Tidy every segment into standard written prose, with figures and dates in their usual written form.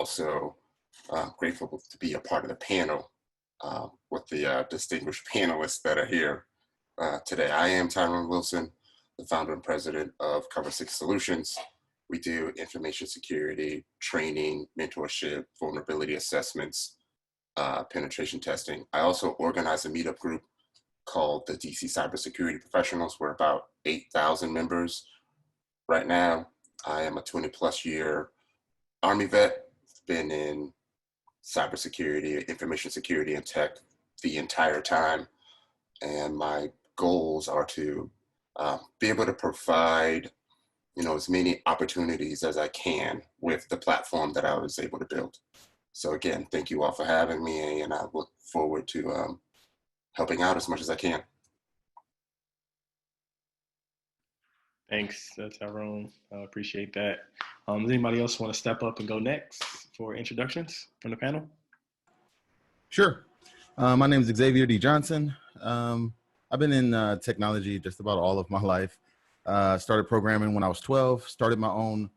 also grateful to be a part of the panel with the distinguished panelists that are here today. I am Tyrone Wilson, the founder and president of Cover 6 Solutions. We do information security, training, mentorship, vulnerability assessments, penetration testing. I also organize a meetup group called the DC Cybersecurity Professionals. We're about 8,000 members right now. I am a 20+ year Army vet, been in cybersecurity, information security, and tech the entire time. And my goals are to be able to provide, as many opportunities as I can with the platform that I was able to build. So again, thank you all for having me, and I look forward to helping out as much as I can. Thanks, Tyrone. I appreciate that. Does anybody else want to step up and go next for introductions from the panel? Sure. My name is Xavier D. Johnson. I've been in technology just about all of my life. Started programming when I was 12, started my own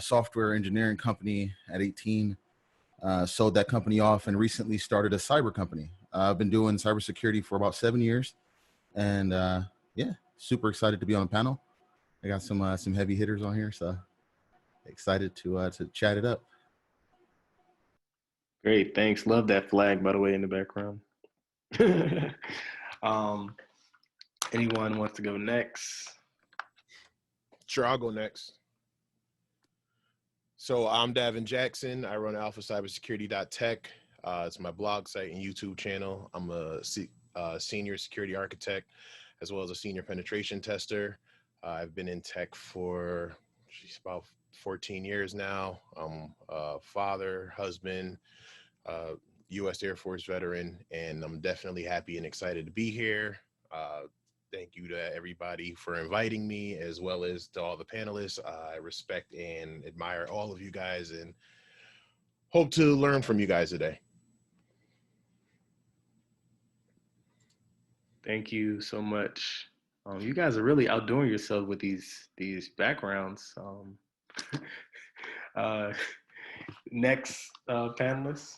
software engineering company at 18, sold that company off, and recently started a cyber company. I've been doing cybersecurity for about 7 years, and yeah, super excited to be on the panel. I got some heavy hitters on here, so excited to chat it up. Great, thanks. Love that flag, by the way, in the background. Anyone wants to go next? Sure, I'll go next. So I'm Davin Jackson. I run alphacybersecurity.tech. It's my blog site and YouTube channel. I'm a senior security architect as well as a senior penetration tester. I've been in tech for about 14 years now. I'm a father, husband, U.S. Air Force veteran, and I'm definitely happy and excited to be here. Thank you to everybody for inviting me, as well as to all the panelists. I respect and admire all of you guys and hope to learn from you guys today. Thank you so much. You guys are really outdoing yourself with these backgrounds. Next panelist.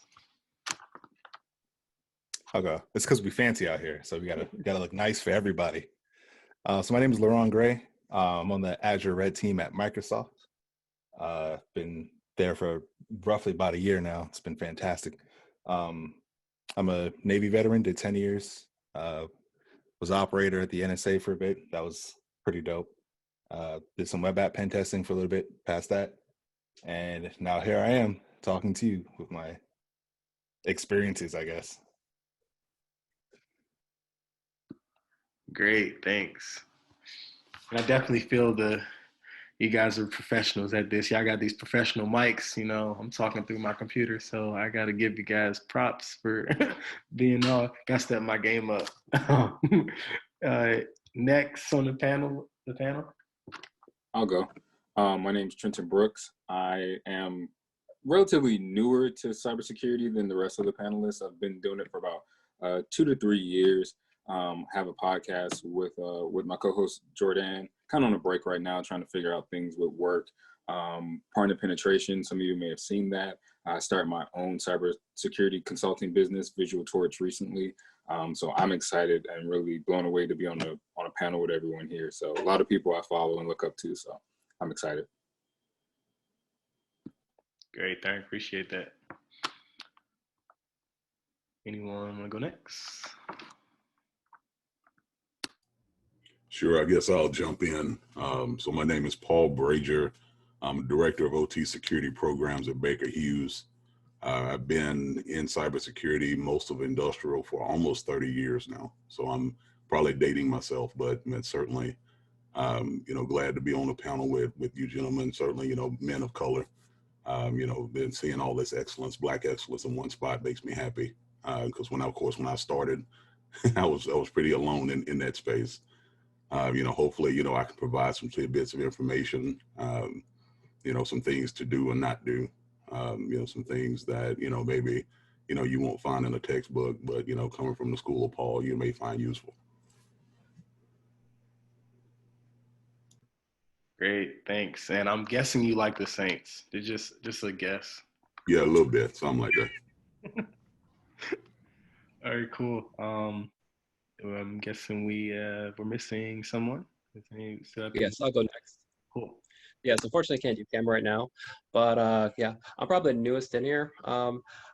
Okay, it's because we fancy out here, so we gotta look nice for everybody. So my name is Laurent Gray. I'm on the Azure Red team at Microsoft. Been there for roughly about a year now. It's been fantastic. I'm a Navy veteran, did 10 years. Was operator at the NSA for a bit. That was pretty dope. Did some web app pen testing for a little bit past that. And now here I am talking to you with my experiences, I guess. Great, thanks. And I definitely feel you guys are professionals at this. Y'all got these professional mics, I'm talking through my computer, so I got to give you guys props for being got to step my game up. Next on the panel. I'll go. My name is Trenton Brooks. I am relatively newer to cybersecurity than the rest of the panelists. I've been doing it for about 2 to 3 years. Have a podcast with my co-host Jordan, kind of on a break right now, trying to figure out things with work. Partner penetration, some of you may have seen that. I started my own cybersecurity consulting business, Visual Torch, recently. So I'm excited and really blown away to be on a panel with everyone here. So a lot of people I follow and look up to, so I'm excited. Great, I appreciate that. Anyone want to go next? Sure, I guess I'll jump in. So my name is Paul Brager. I'm Director of OT Security Programs at Baker Hughes. I've been in cybersecurity, most of industrial, for almost 30 years now. So I'm probably dating myself, but certainly, glad to be on the panel with you gentlemen, certainly, men of color. Been seeing all this excellence, Black excellence in one spot makes me happy. Because when I started, I was pretty alone in that space. Hopefully, I can provide some tidbits of information, some things to do and not do, some things that, maybe, you won't find in a textbook, but, coming from the school of Paul, you may find useful. Great, thanks. And I'm guessing you like the Saints. It's just a guess. Yeah, a little bit, something like that. All right, cool. I'm guessing we're missing someone. Yes, I'll go next. Cool. Yes, unfortunately, I can't do camera right now, but yeah, I'm probably the newest in here. I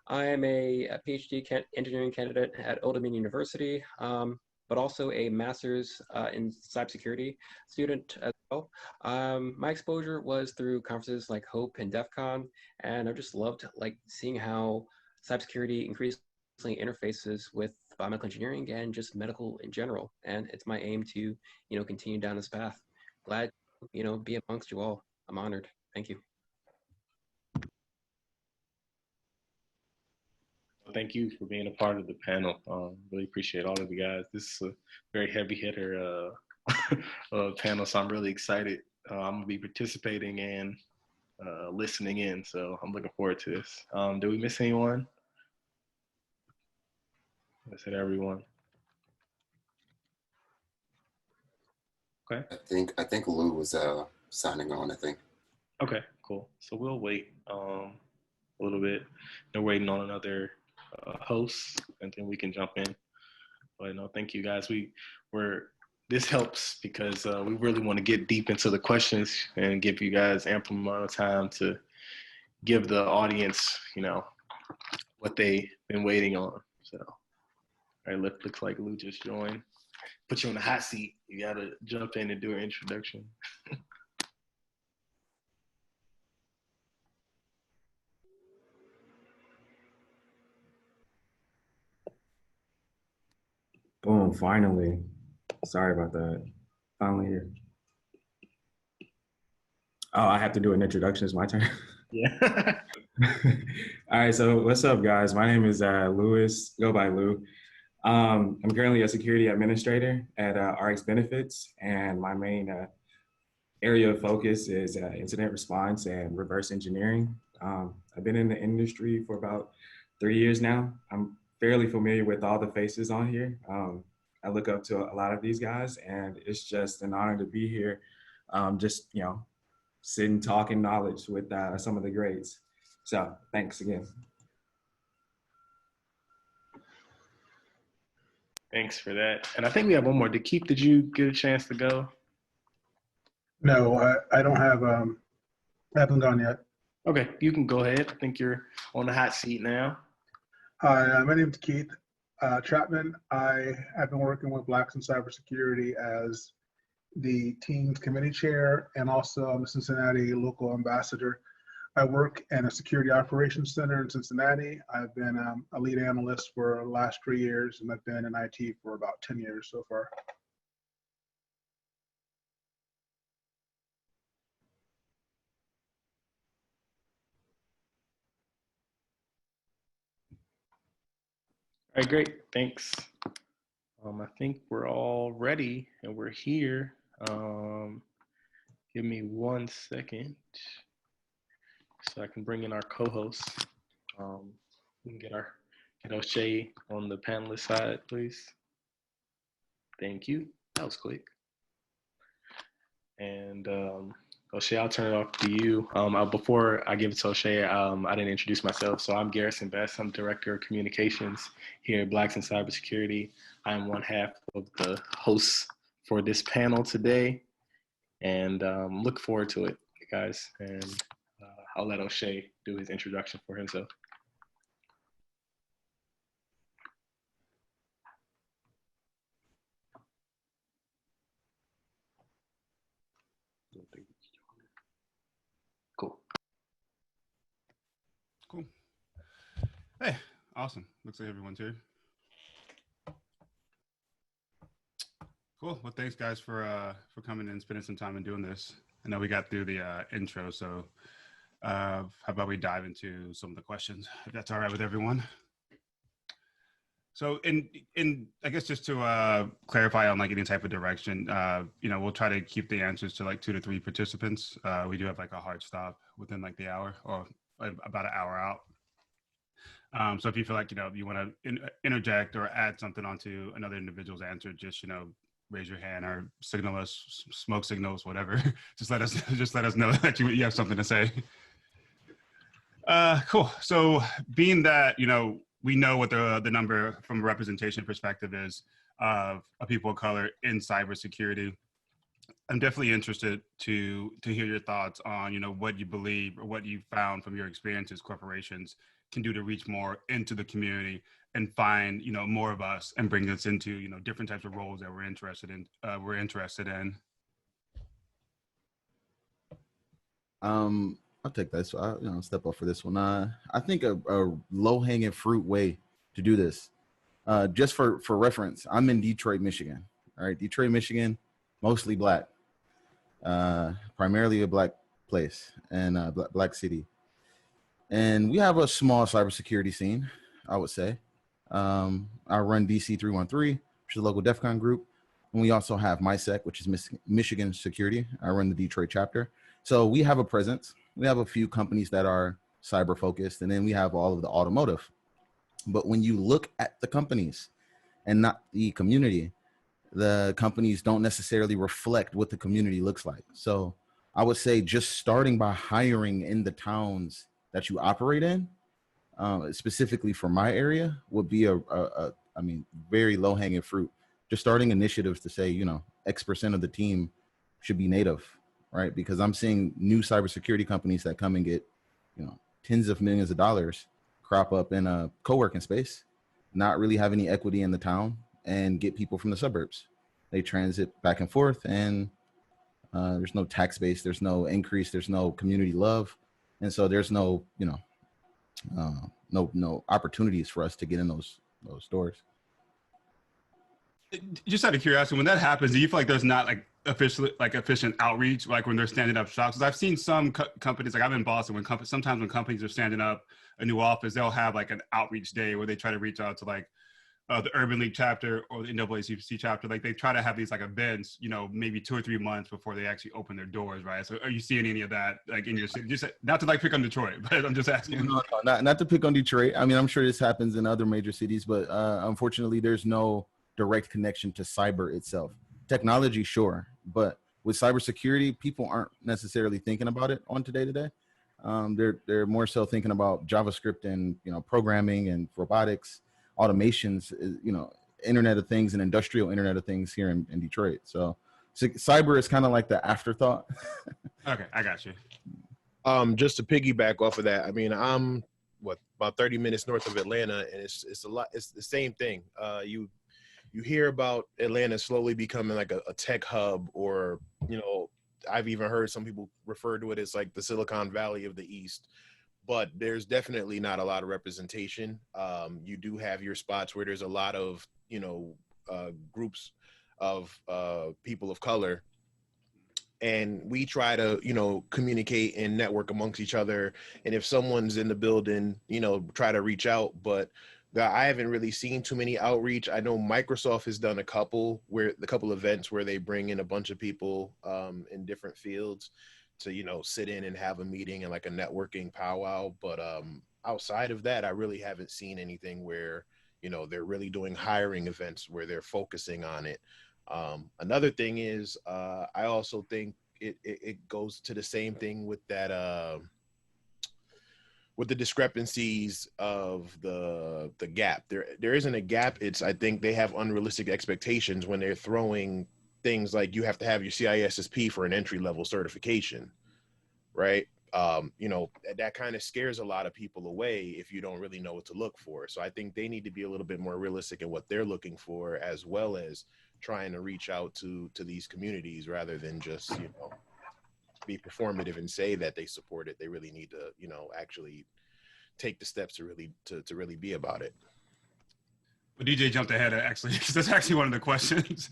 am a PhD engineering candidate at Old Dominion University, but also a master's in cybersecurity student as well. My exposure was through conferences like HOPE and DEF CON, and I just loved like seeing how cybersecurity increasingly interfaces with biomedical engineering and just medical in general. And it's my aim to, continue down this path. Glad be amongst you all. I'm honored. Thank you. Thank you for being a part of the panel. Really appreciate all of you guys. This is a very heavy hitter panel, so I'm really excited. I'm gonna be participating and listening in, so I'm looking forward to this. Did we miss anyone? I said everyone. Okay. I think Lou was signing on, I think. Okay, cool. So we'll wait a little bit. They're waiting on another host, and then we can jump in. But no, thank you guys. This helps because we really want to get deep into the questions and give you guys ample amount of time to give the audience, what they've been waiting on. So, all right, looks like Lou just joined. Put you on the hot seat. You gotta jump in and do an introduction. Boom, finally. Sorry about that. Finally here. Oh, I have to do an introduction. It's my turn. Yeah. All right, so what's up, guys? My name is Louis, go by Lou. I'm currently a security administrator at RX Benefits, and my main area of focus is incident response and reverse engineering. I've been in the industry for about 3 years now. I'm fairly familiar with all the faces on here. I look up to a lot of these guys, and it's just an honor to be here. Just, sitting, talking knowledge with some of the greats. So thanks again. Thanks for that. And I think we have one more. Did you get a chance to go? No, I don't have, I haven't gone yet. Okay, you can go ahead. I think you're on the hot seat now. Hi, my name is Keith Chapman. I have been working with Blacks in Cybersecurity as the team's committee chair, and also I'm a Cincinnati local ambassador. I work in a security operations center in Cincinnati. I've been a lead analyst for the last 3 years, and I've been in IT for about 10 years so far. All right, great. Thanks. I think we're all ready and we're here. Give me 1 second so I can bring in our co-hosts. We can get O'Shea on the panelist side, please. Thank you. That was quick. And O'Shea, I'll turn it off to you. Before I give it to O'Shea, I didn't introduce myself. So I'm Garrison Best. I'm Director of Communications here at Blacks in Cybersecurity. I am one half of the hosts for this panel today. And look forward to it, guys. And I'll let O'Shea do his introduction for himself. Cool. Cool. Hey, awesome. Looks like everyone's here. Cool. Well, thanks guys for coming and spending some time and doing this. I know we got through the intro, so how about we dive into some of the questions, if that's all right with everyone. So in I guess just to clarify on like any type of direction, we'll try to keep the answers to like 2 to 3 participants. We do have like a hard stop within like the hour or about an hour out. So if you feel like, you want to interject or add something onto another individual's answer, just, raise your hand or signal us, smoke signals, whatever. just let us know that you have something to say. Cool. So being that, we know what the number from a representation perspective is of people of color in cybersecurity, I'm definitely interested to hear your thoughts on, what you believe or what you found from your experiences corporations can do to reach more into the community and find, more of us and bring us into, different types of roles that we're interested in. I'll take that. So I'll step up for this one. I think a low hanging fruit way to do this, just for reference, I'm in Detroit, Michigan. All right, Detroit, Michigan, mostly black, primarily a black place and black city, and we have a small cybersecurity scene, I would say. I run DC 313, which is a local DEF CON group. And we also have MISEC, which is Michigan Security. I run the Detroit chapter. So we have a presence. We have a few companies that are cyber focused, and then we have all of the automotive. But when you look at the companies and not the community, the companies don't necessarily reflect what the community looks like. So I would say just starting by hiring in the towns that you operate in, specifically for my area, would be very low hanging fruit. Just starting initiatives to say, X% of the team should be native, right? Because I'm seeing new cybersecurity companies that come and get, tens of millions of dollars crop up in a co-working space, not really have any equity in the town, and get people from the suburbs. They transit back and forth, and there's no tax base, there's no increase, there's no community love, and so there's no, no opportunities for us to get in those doors. Just out of curiosity, when that happens, do you feel like there's not efficient outreach, like when they're standing up shops? Because I've seen some companies, like I'm in Boston, sometimes when companies are standing up a new office, they'll have like an outreach day where they try to reach out to like the Urban League chapter or the NAACP chapter. Like they try to have these like events, maybe 2 or 3 months before they actually open their doors, right? So are you seeing any of that like in your city? Just not to like pick on Detroit, but I'm just asking. No, not to pick on Detroit. I mean, I'm sure this happens in other major cities, but unfortunately there's no direct connection to cyber itself. Technology, sure, but with cybersecurity, people aren't necessarily thinking about it on today. They're more so thinking about JavaScript and programming and robotics, automations, Internet of Things and industrial Internet of Things here in Detroit. So cyber is kind of like the afterthought. Okay, I got you. Just to piggyback off of that, I mean, I'm about 30 minutes north of Atlanta, and it's a lot. It's the same thing. You hear about Atlanta slowly becoming like a tech hub, or, I've even heard some people refer to it as like the Silicon Valley of the East, but there's definitely not a lot of representation. You do have your spots where there's a lot of, groups of people of color, and we try to, communicate and network amongst each other. And if someone's in the building, try to reach out, but I haven't really seen too many outreach. I know Microsoft has done a couple events where they bring in a bunch of people in different fields to, sit in and have a meeting and like a networking powwow. But outside of that, I really haven't seen anything where, they're really doing hiring events where they're focusing on it. Another thing is, I also think it goes to the same thing with that, with the discrepancies of the gap. There isn't a gap. I think they have unrealistic expectations when they're throwing things like you have to have your CISSP for an entry-level certification, right? That kind of scares a lot of people away if you don't really know what to look for. So I think they need to be a little bit more realistic in what they're looking for, as well as trying to reach out to these communities rather than just, be performative and say that they support it. They really need to, actually take the steps to really be about it. Well, DJ jumped ahead, actually, because that's actually one of the questions.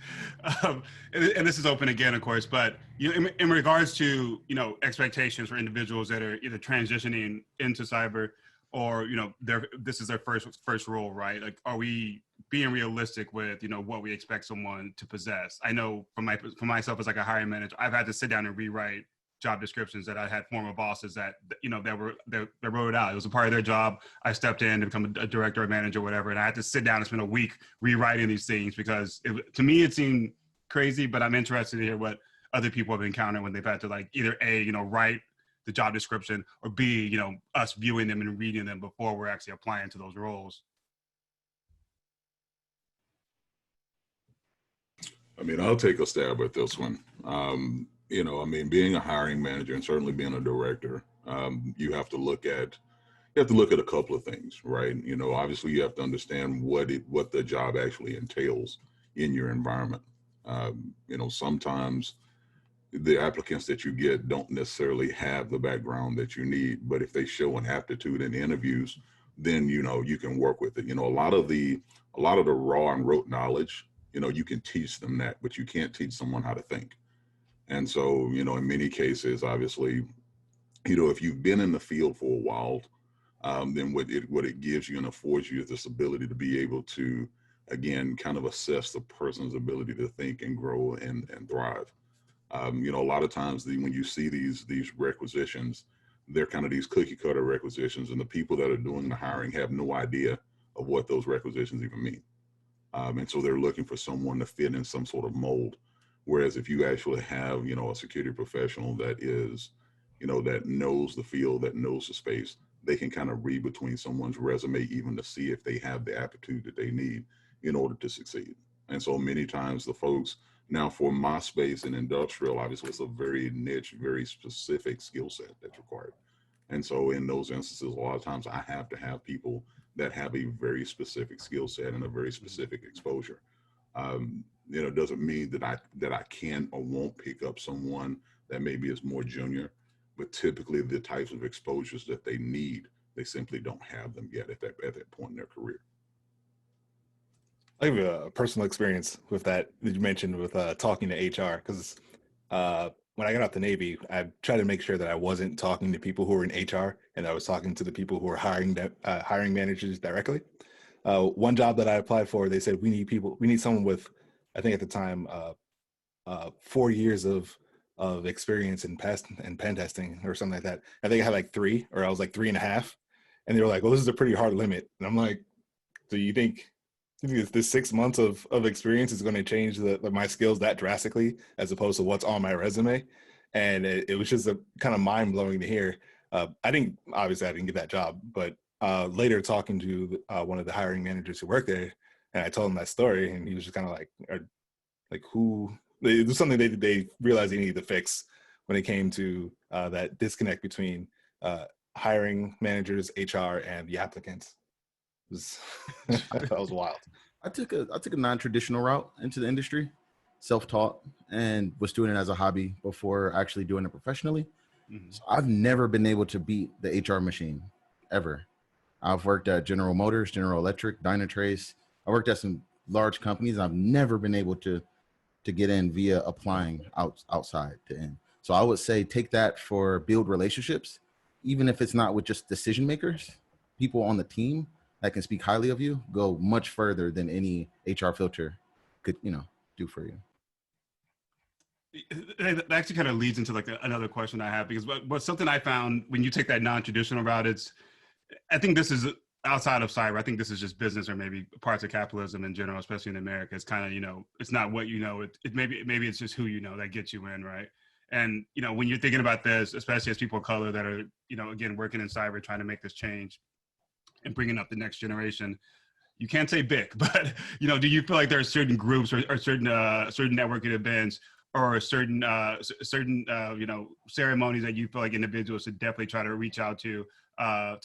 And this is open again, of course, but in regards to, expectations for individuals that are either transitioning into cyber or, this is their first role, right? Like, are we being realistic with, what we expect someone to possess? I know for myself as like a hiring manager, I've had to sit down and rewrite job descriptions that I had former bosses that wrote it out. It was a part of their job. I stepped in to become a director or manager or whatever, and I had to sit down and spend a week rewriting these things because to me it seemed crazy, but I'm interested to hear what other people have encountered when they've had to like either write the job description, or B, you know, us viewing them and reading them before we're actually applying to those roles? I mean, I'll take a stab at this one. You know, I mean, being a hiring manager and certainly being a director, you have to look at a couple of things, right? You know, obviously you have to understand what the job actually entails in your environment. You know, sometimes the applicants that you get don't necessarily have the background that you need, but if they show an aptitude in interviews, then, you know, you can work with it. You know, a lot of the raw and rote knowledge, you know, you can teach them that, but you can't teach someone how to think. And so, you know, in many cases, obviously, you know, if you've been in the field for a while, then what it gives you and affords you is this ability to be able to, again, kind of assess the person's ability to think and grow and thrive. You know, a lot of times when you see these requisitions, they're kind of these cookie cutter requisitions, and the people that are doing the hiring have no idea of what those requisitions even mean. And so they're looking for someone to fit in some sort of mold. Whereas if you actually have, you know, a security professional that is, you know, that knows the field, that knows the space, they can kind of read between someone's resume even to see if they have the aptitude that they need in order to succeed. And so many times the folks, now for my space and industrial, obviously it's a very niche, very specific skill set that's required. And so in those instances, a lot of times I have to have people that have a very specific skill set and a very specific exposure. You know, it doesn't mean that I can or won't pick up someone that maybe is more junior, but typically the types of exposures that they need, they simply don't have them yet at that point in their career. I have a personal experience with that you mentioned with talking to HR, because when I got out the Navy, I tried to make sure that I wasn't talking to people who were in HR, and I was talking to the people who were hiring managers directly. One job that I applied for, they said we need someone with, I think at the time, 4 years of experience in pen testing or something like that. I think I had like 3, or I was like 3.5, and they were like, "Well, this is a pretty hard limit." And I'm like, "Do you think this 6 months of experience is going to change my skills that drastically as opposed to what's on my resume?" And it was just a kind of mind blowing to hear. Obviously I didn't get that job, but later talking to one of the hiring managers who worked there, and I told him that story, and he was just kind of like who, it was something they realized they needed to fix when it came to that disconnect between hiring managers, HR, and the applicants. That was wild. I took a non-traditional route into the industry, self-taught, and was doing it as a hobby before actually doing it professionally. Mm-hmm. So I've never been able to beat the HR machine ever. I've worked at General Motors, General Electric, Dynatrace. I worked at some large companies. I've never been able to get in via applying outside to in. So I would say take that for build relationships, even if it's not with just decision makers, people on the team that can speak highly of you, go much further than any HR filter could, you know, do for you. That actually kind of leads into like another question I have, because but something I found when you take that non-traditional route, I think this is outside of cyber. I think this is just business, or maybe parts of capitalism in general, especially in America. It's kind of, you know, it's not what you know. It maybe it's just who you know that gets you in, right? And, you know, when you're thinking about this, especially as people of color that are, you know, again, working in cyber, trying to make this change and bringing up the next generation, you can't say big, but, you know, do you feel like there are certain groups or certain networking events or certain you know, ceremonies that you feel like individuals should definitely try to reach out to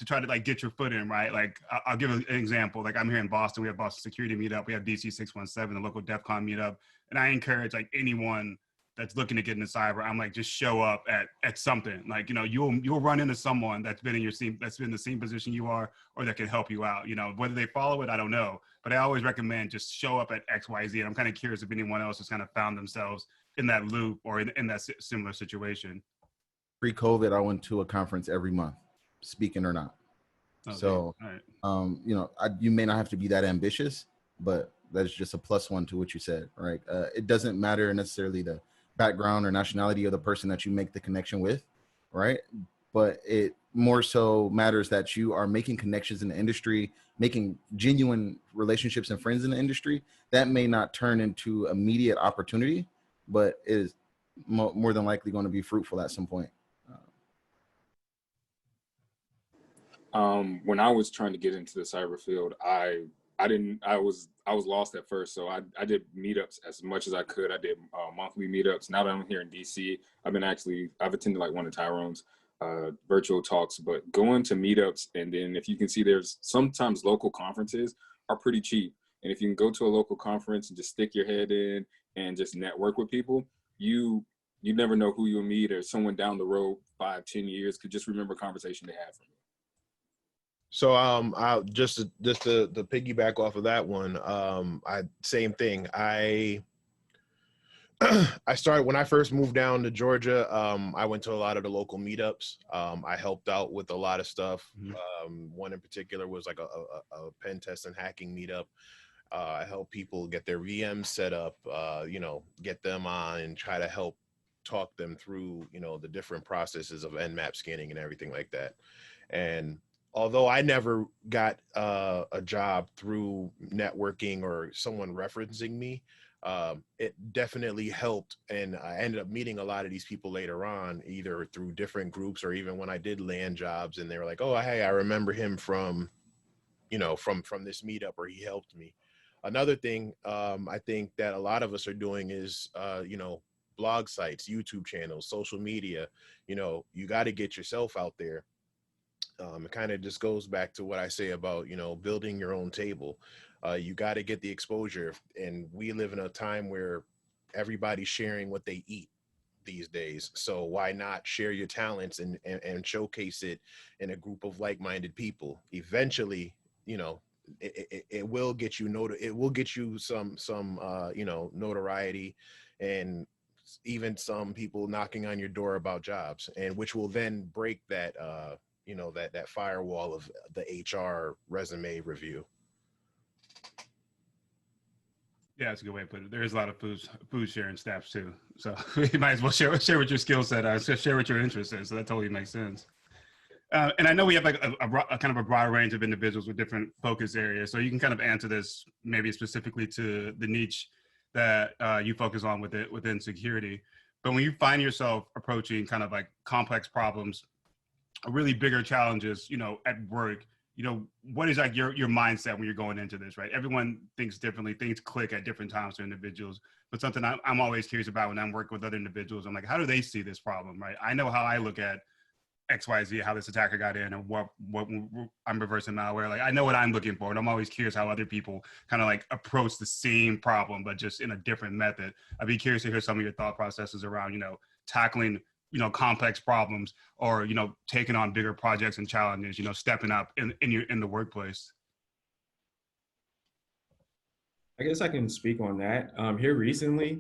try to like get your foot in, right? Like I'll give an example. Like I'm here in Boston, we have Boston Security Meetup, we have DC 617, the local DEF CON meetup, and I encourage like anyone that's looking to get into cyber, I'm like, just show up at something. Like, you know, you'll run into someone that's been in the same position you are, or that can help you out. You know, whether they follow it, I don't know, but I always recommend just show up at XYZ. And I'm kind of curious if anyone else has kind of found themselves in that loop or in that similar situation. Pre-COVID, I went to a conference every month, speaking or not. Okay. So, right. You know, you may not have to be that ambitious, but that's just a +1 to what you said, right? It doesn't matter necessarily the background or nationality of the person that you make the connection with, right? But it more so matters that you are making connections in the industry, making genuine relationships and friends in the industry. That may not turn into immediate opportunity, but is more than likely going to be fruitful at some point. When I was trying to get into the cyber field, I was lost at first. So I did meetups as much as I could. I did monthly meetups. Now that I'm here in DC, I've attended like one of Tyrone's virtual talks, but going to meetups, and then if you can see, there's sometimes local conferences are pretty cheap. And if you can go to a local conference and just stick your head in and just network with people, you never know who you'll meet, or someone down the road 5-10 years could just remember a conversation they had from you. So I just to piggyback off of that one, same thing. I started when I first moved down to Georgia. I went to a lot of the local meetups. I helped out with a lot of stuff. One in particular was like a pen test and hacking meetup. I help people get their VMs set up, get them on and try to help talk them through, the different processes of Nmap scanning and everything like that. And although I never got a job through networking or someone referencing me, it definitely helped. And I ended up meeting a lot of these people later on, either through different groups or even when I did land jobs and they were like, oh, hey, I remember him from this meetup, or he helped me. Another thing I think that a lot of us are doing is, blog sites, YouTube channels, social media. You got to get yourself out there. It kind of just goes back to what I say about, building your own table. You got to get the exposure. And we live in a time where everybody's sharing what they eat these days. So why not share your talents and showcase it in a group of like-minded people? Eventually, it will get you it will get you some notoriety, and even some people knocking on your door about jobs, and which will then break that that firewall of the HR resume review. Yeah, that's a good way to put it. There is a lot of food sharing stats too. So you might as well share what your skill set is, share what your interest is. So that totally makes sense. And I know we have like a kind of a broad range of individuals with different focus areas. So you can kind of answer this maybe specifically to the niche that you focus on within security. But when you find yourself approaching kind of like complex problems, really bigger challenges, at work, what is like your mindset when you're going into this, right? Everyone thinks differently, things click at different times for individuals, but something I'm always curious about when I'm working with other individuals, I'm like, how do they see this problem, right? I know how I look at XYZ, how this attacker got in, and what I'm reversing malware. Like, I know what I'm looking for, and I'm always curious how other people kind of like approach the same problem, but just in a different method. I'd be curious to hear some of your thought processes around, tackling, complex problems, or, taking on bigger projects and challenges, stepping up in the workplace. I guess I can speak on that. Here recently,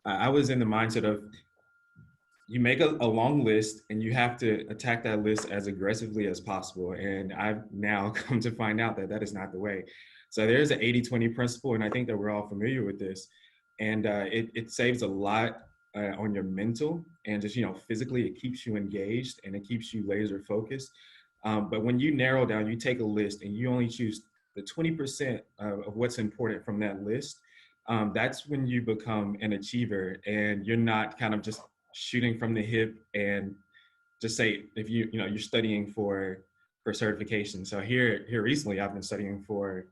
I was in the mindset of, you make a long list and you have to attack that list as aggressively as possible. And I've now come to find out that that is not the way. So there's an 80-20 principle, and I think that we're all familiar with this. And it saves a lot on your mental, and just, physically, it keeps you engaged and it keeps you laser focused. But when you narrow down, you take a list and you only choose the 20% of what's important from that list, that's when you become an achiever, and you're not kind of just shooting from the hip and just say, if you're studying for certification. So here recently, I've been studying for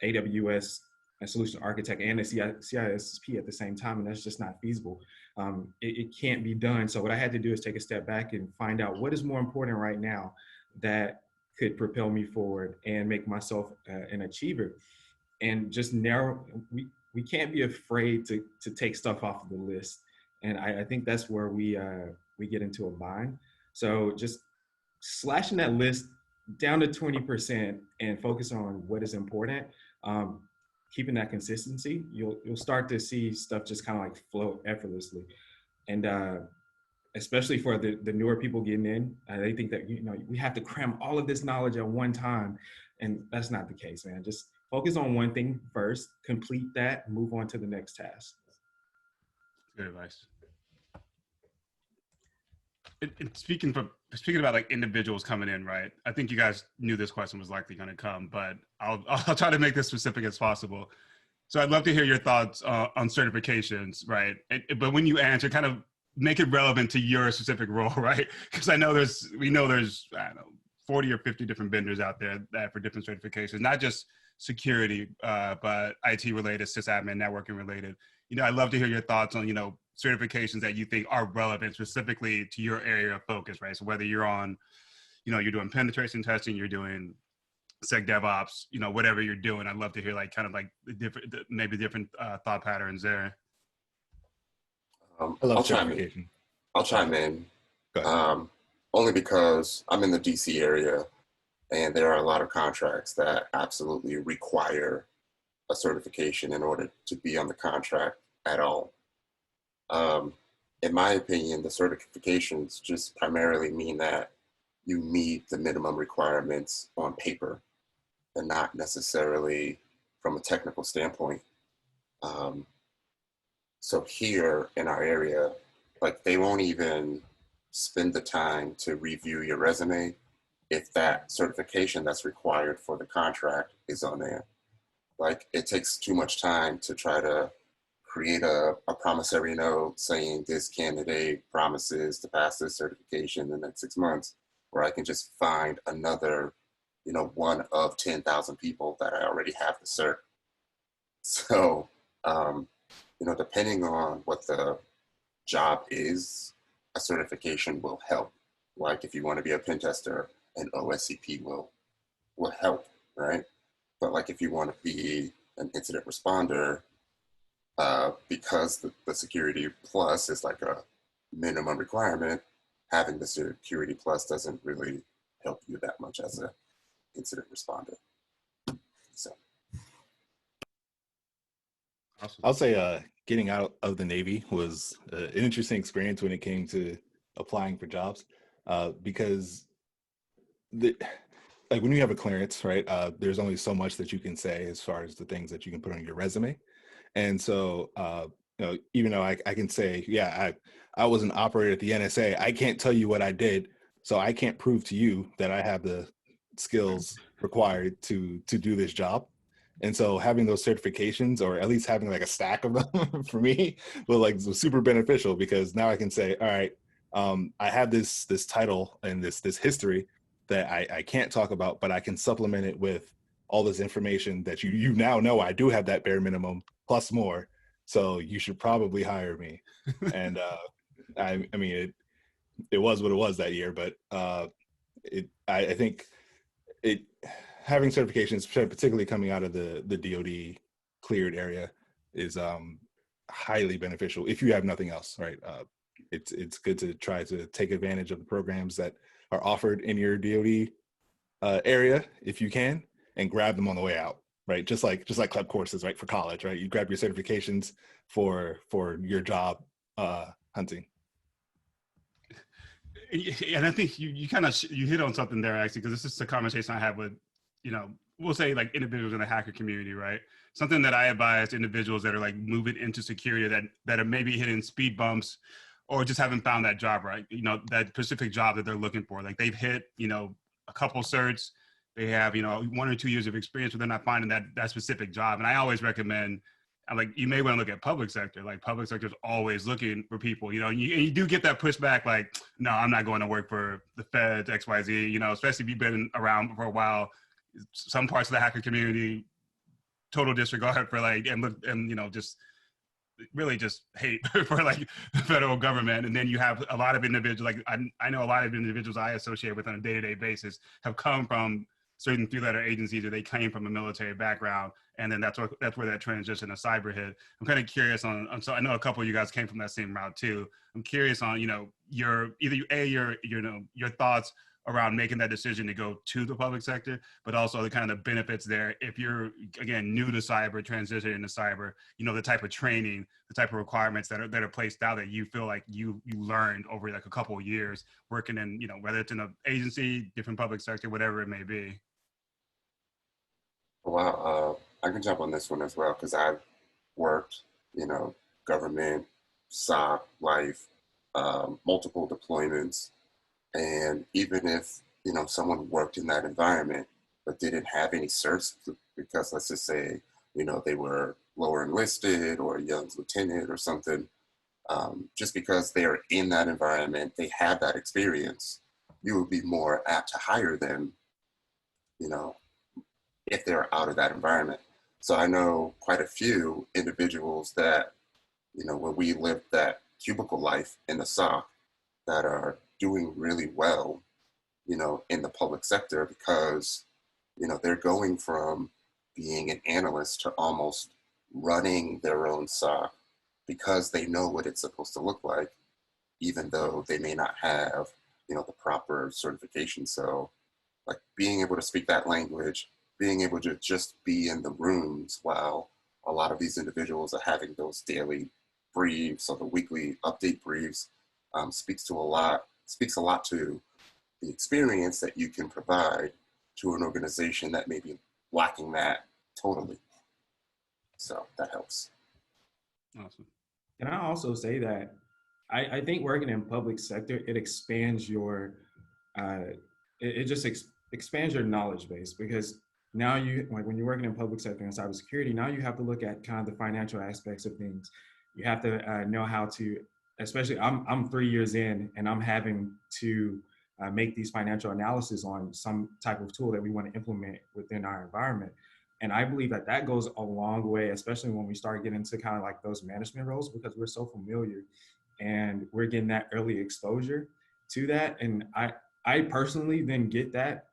AWS a solution architect and a CISSP at the same time, and that's just not feasible. It can't be done. So what I had to do is take a step back and find out what is more important right now that could propel me forward and make myself an achiever. And just narrow, we can't be afraid to take stuff off of the list. And I think that's where we get into a bind. So just slashing that list down to 20% and focus on what is important, keeping that consistency, you'll start to see stuff just kind of like flow effortlessly. And especially for the newer people getting in, they think that we have to cram all of this knowledge at one time, and that's not the case, man. Just focus on one thing first, complete that, move on to the next task. Good advice. And speaking about like individuals coming in, right? I think you guys knew this question was likely going to come, but I'll try to make this specific as possible. So I'd love to hear your thoughts on certifications, right? But when you answer, kind of make it relevant to your specific role, right? Because we know there's I don't know, 40 or 50 different vendors out there that for different certifications, not just security, but IT related, sysadmin, networking related. I'd love to hear your thoughts on, certifications that you think are relevant specifically to your area of focus, right? So whether you're on, you're doing penetration testing, you're doing sec DevOps, whatever you're doing, I'd love to hear like kind of like maybe different thought patterns there. I love certification. I'll chime in. Go ahead. Only because I'm in the DC area and there are a lot of contracts that absolutely require a certification in order to be on the contract at all. In my opinion, the certifications just primarily mean that you meet the minimum requirements on paper and not necessarily from a technical standpoint. So here in our area, like they won't even spend the time to review your resume if that certification that's required for the contract is on there. Like it takes too much time to try to create a promissory note saying this candidate promises to pass this certification in the next 6 months, where I can just find another, one of 10,000 people that I already have the cert. So, depending on what the job is, a certification will help. Like if you want to be a pen tester, an OSCP will help, right? But like if you want to be an incident responder, because the Security Plus is like a minimum requirement, having the Security Plus doesn't really help you that much as an incident responder. So, I'll say getting out of the Navy was an interesting experience when it came to applying for jobs, because like when you have a clearance, right, there's only so much that you can say as far as the things that you can put on your resume. And so, even though I can say, yeah, I was an operator at the NSA, I can't tell you what I did. So I can't prove to you that I have the skills required to do this job. And so having those certifications, or at least having like a stack of them for me, was super beneficial, because now I can say, all right, I have this title and this history that I can't talk about, but I can supplement it with all this information that you now know I do have that bare minimum plus more. So you should probably hire me. And I mean, it was what it was that year, but I think having certifications, particularly coming out of the DoD cleared area, is highly beneficial if you have nothing else, right? It's good to try to take advantage of the programs that are offered in your DoD area if you can, and grab them on the way out, right? Just like club courses, right, for college, right? You grab your certifications for your job hunting. And I think you kind of you hit on something there, actually, because this is a conversation I had with, we'll say like individuals in the hacker community, right? Something that I advise individuals that are like moving into security that are maybe hitting speed bumps or just haven't found that job, right? That specific job that they're looking for. Like they've hit, a couple certs, they have, 1 or 2 years of experience, but they're not finding that specific job. And I always recommend, like, you may want to look at public sector. Like public sector is always looking for people, and you do get that pushback, like, no, I'm not going to work for the Feds, XYZ, especially if you've been around for a while. Some parts of the hacker community, total disregard for like, just really just hate for like the federal government. And then you have a lot of individuals, like I know a lot of individuals I associate with on a day-to-day basis have come from certain three-letter agencies, or they came from a military background, and then that's where that transition to cyber hit. I'm kind of curious on so I know a couple of you guys came from that same route too. I'm curious on your thoughts around making that decision to go to the public sector, but also the kind of benefits there if you're, again, new to cyber, transitioning to cyber, the type of training, the type of requirements that are placed out that you feel like you learned over like a couple of years working in, whether it's in an agency, different public sector, whatever it may be. Wow, I can jump on this one as well, because I've worked, government, SOC, life, multiple deployments. And even if, someone worked in that environment, but didn't have any certs, because let's just say, they were lower enlisted or a young lieutenant or something, just because they're in that environment, they have that experience. you would be more apt to hire them, you know, if they're out of that environment. So I know quite a few individuals that, you know, when we lived that cubicle life in the SOC, that are doing really well, you know, in the public sector because, you know, they're going from being an analyst to almost running their own SOC because they know what it's supposed to look like, even though they may not have, you know, the proper certification. So like being able to speak that language, being able to just be in the rooms while a lot of these individuals are having those daily briefs or the weekly update briefs, speaks a lot to the experience that you can provide to an organization that may be lacking that totally. So that helps. Awesome. Can I also say that I think working in public sector, it expands your, it just expands your knowledge base, because now you, like when you're working in public sector and cybersecurity, now you have to look at kind of the financial aspects of things. You have to know how to, especially I'm 3 years in and I'm having to make these financial analysis on some type of tool that we want to implement within our environment. And I believe that that goes a long way, especially when we start getting into kind of like those management roles, because we're so familiar and we're getting that early exposure to that. And I personally then get that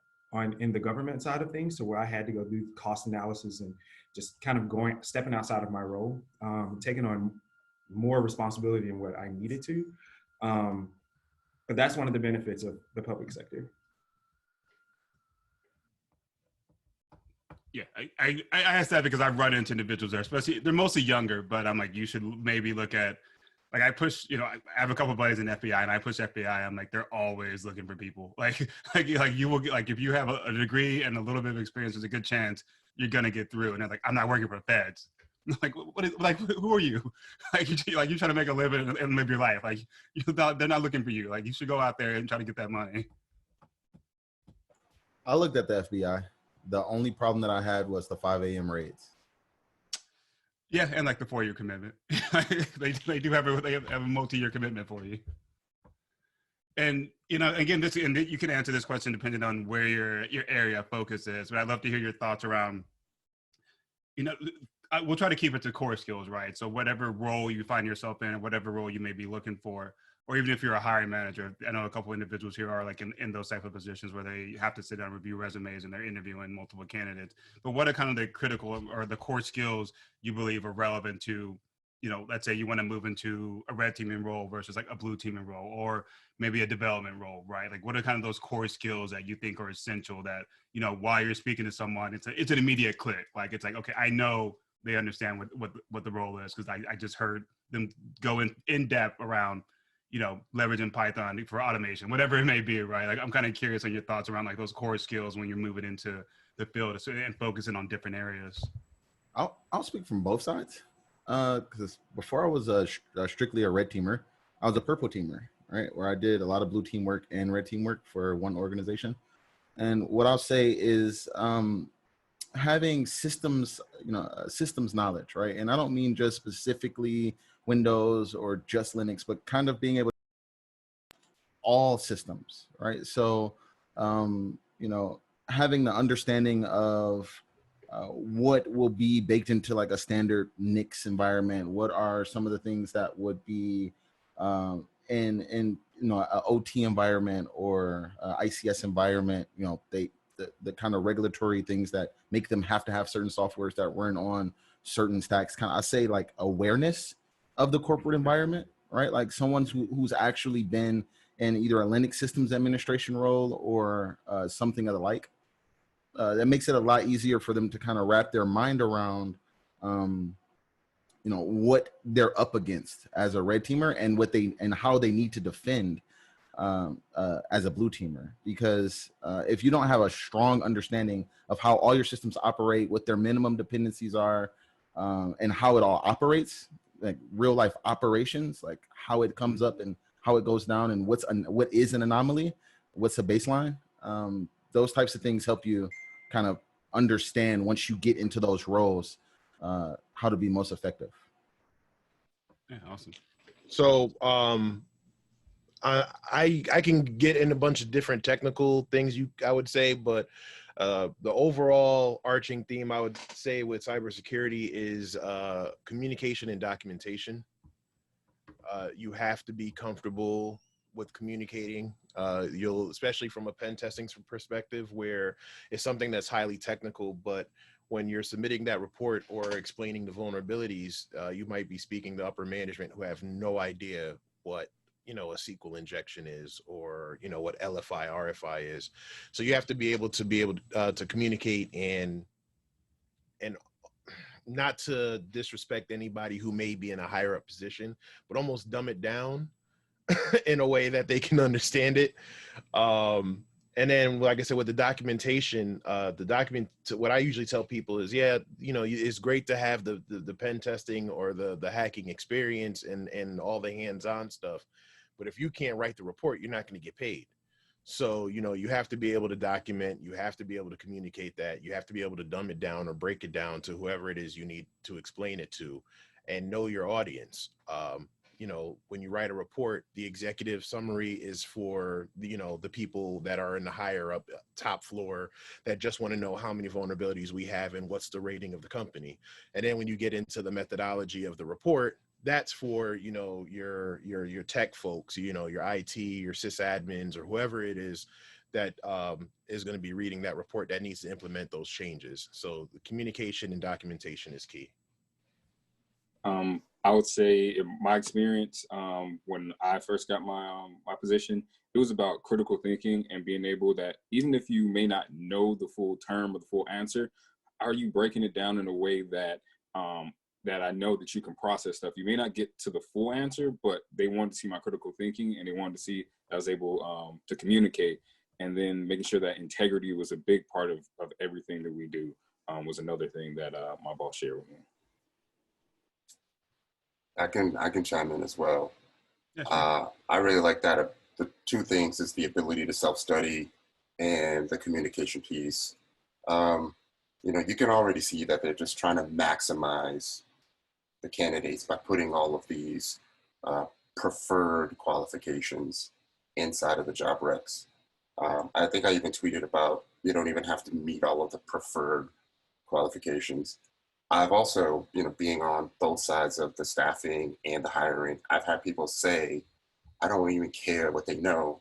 in the government side of things, so where I had to go do cost analysis and just kind of stepping outside of my role, taking on more responsibility than what I needed to. But that's one of the benefits of the public sector. Yeah, I asked that because I've run into individuals there, especially they're mostly younger, but I'm like, you should maybe look at, like I push, you know, I have a couple of buddies in FBI and I push FBI. I'm like, they're always looking for people. Like you will get, like, if you have a degree and a little bit of experience, there's a good chance you're going to get through. And they're like, I'm not working for the feds. I'm like, what is, like, who are you? Like you're trying to make a living and live your life. Like they're not looking for you. Like you should go out there and try to get that money. I looked at the FBI. The only problem that I had was the 5 a.m. raids. Yeah, and like the 4-year commitment. they do have a multi-year commitment for you. And you know, again, and you can answer this question depending on where your area of focus is. But I'd love to hear your thoughts around, you know, we'll try to keep it to core skills, right? So whatever role you find yourself in, or whatever role you may be looking for, or even if you're a hiring manager, I know a couple of individuals here are like in those type of positions where they have to sit down and review resumes and they're interviewing multiple candidates. But what are kind of the critical or the core skills you believe are relevant to, you know, let's say you want to move into a red teaming role versus like a blue teaming role, or maybe a development role, right? Like what are kind of those core skills that you think are essential that, you know, while you're speaking to someone, it's an immediate click. Like, it's like, okay, I know they understand what the role is, because I just heard them go in depth around, you know, leveraging Python for automation, whatever it may be, right? Like I'm kind of curious on your thoughts around like those core skills when you're moving into the field and focusing on different areas. I'll speak from both sides, because before I was strictly a red teamer, I was a purple teamer, right? Where I did a lot of blue team work and red team work for one organization. And what I'll say is having systems, you know, systems knowledge, right? And I don't mean just specifically Windows or just Linux, but kind of being able to all systems, right? So, you know, having the understanding of what will be baked into like a standard Nix environment. What are some of the things that would be in you know, a OT environment or ICS environment? You know, the kind of regulatory things that make them have to have certain softwares that weren't on certain stacks. Kind of, I say like awareness of the corporate environment, right? Like someone who's actually been in either a Linux systems administration role or something of the like. That makes it a lot easier for them to kind of wrap their mind around, you know, what they're up against as a red teamer and what they and how they need to defend as a blue teamer. Because if you don't have a strong understanding of how all your systems operate, what their minimum dependencies are, and how it all operates, like real life operations, like how it comes up and how it goes down, and what is an anomaly, what's a baseline. Those types of things help you kind of understand once you get into those roles how to be most effective. Yeah, awesome. So I can get in a bunch of different technical things I would say, but the overall arching theme I would say with cybersecurity is communication and documentation. You have to be comfortable with communicating. Especially from a pen testing perspective, where it's something that's highly technical, but when you're submitting that report or explaining the vulnerabilities, you might be speaking to upper management who have no idea what a SQL injection is, or what LFI RFI is. So you have to be able to communicate and not to disrespect anybody who may be in a higher up position, but almost dumb it down in a way that they can understand it. And then, like I said, with the documentation, what I usually tell people is, it's great to have the pen testing or the hacking experience and all the hands-on stuff, but if you can't write the report, you're not going to get paid. So, you have to be able to document, you have to be able to communicate that, you have to be able to dumb it down or break it down to whoever it is you need to explain it to, and know your audience. When you write a report, the executive summary is for the people that are in the higher up top floor that just want to know how many vulnerabilities we have and what's the rating of the company. And then when you get into the methodology of the report, that's for your tech folks, your IT, your sysadmins, or whoever it is that is going to be reading that report that needs to implement those changes. So the communication and documentation is key. I would say in my experience, when I first got my position, it was about critical thinking and being able that even if you may not know the full term or the full answer, are you breaking it down in a way that that I know that you can process stuff? You may not get to the full answer, but they wanted to see my critical thinking, and they wanted to see I was able to communicate. And then making sure that integrity was a big part of everything that we do was another thing that my boss shared with me. I can chime in as well. Yeah, sure. I really like that. The two things is the ability to self-study and the communication piece. You can already see that they're just trying to maximize the candidates by putting all of these preferred qualifications inside of the job recs. I think I even tweeted about you don't even have to meet all of the preferred qualifications. I've also, being on both sides of the staffing and the hiring, I've had people say, I don't even care what they know.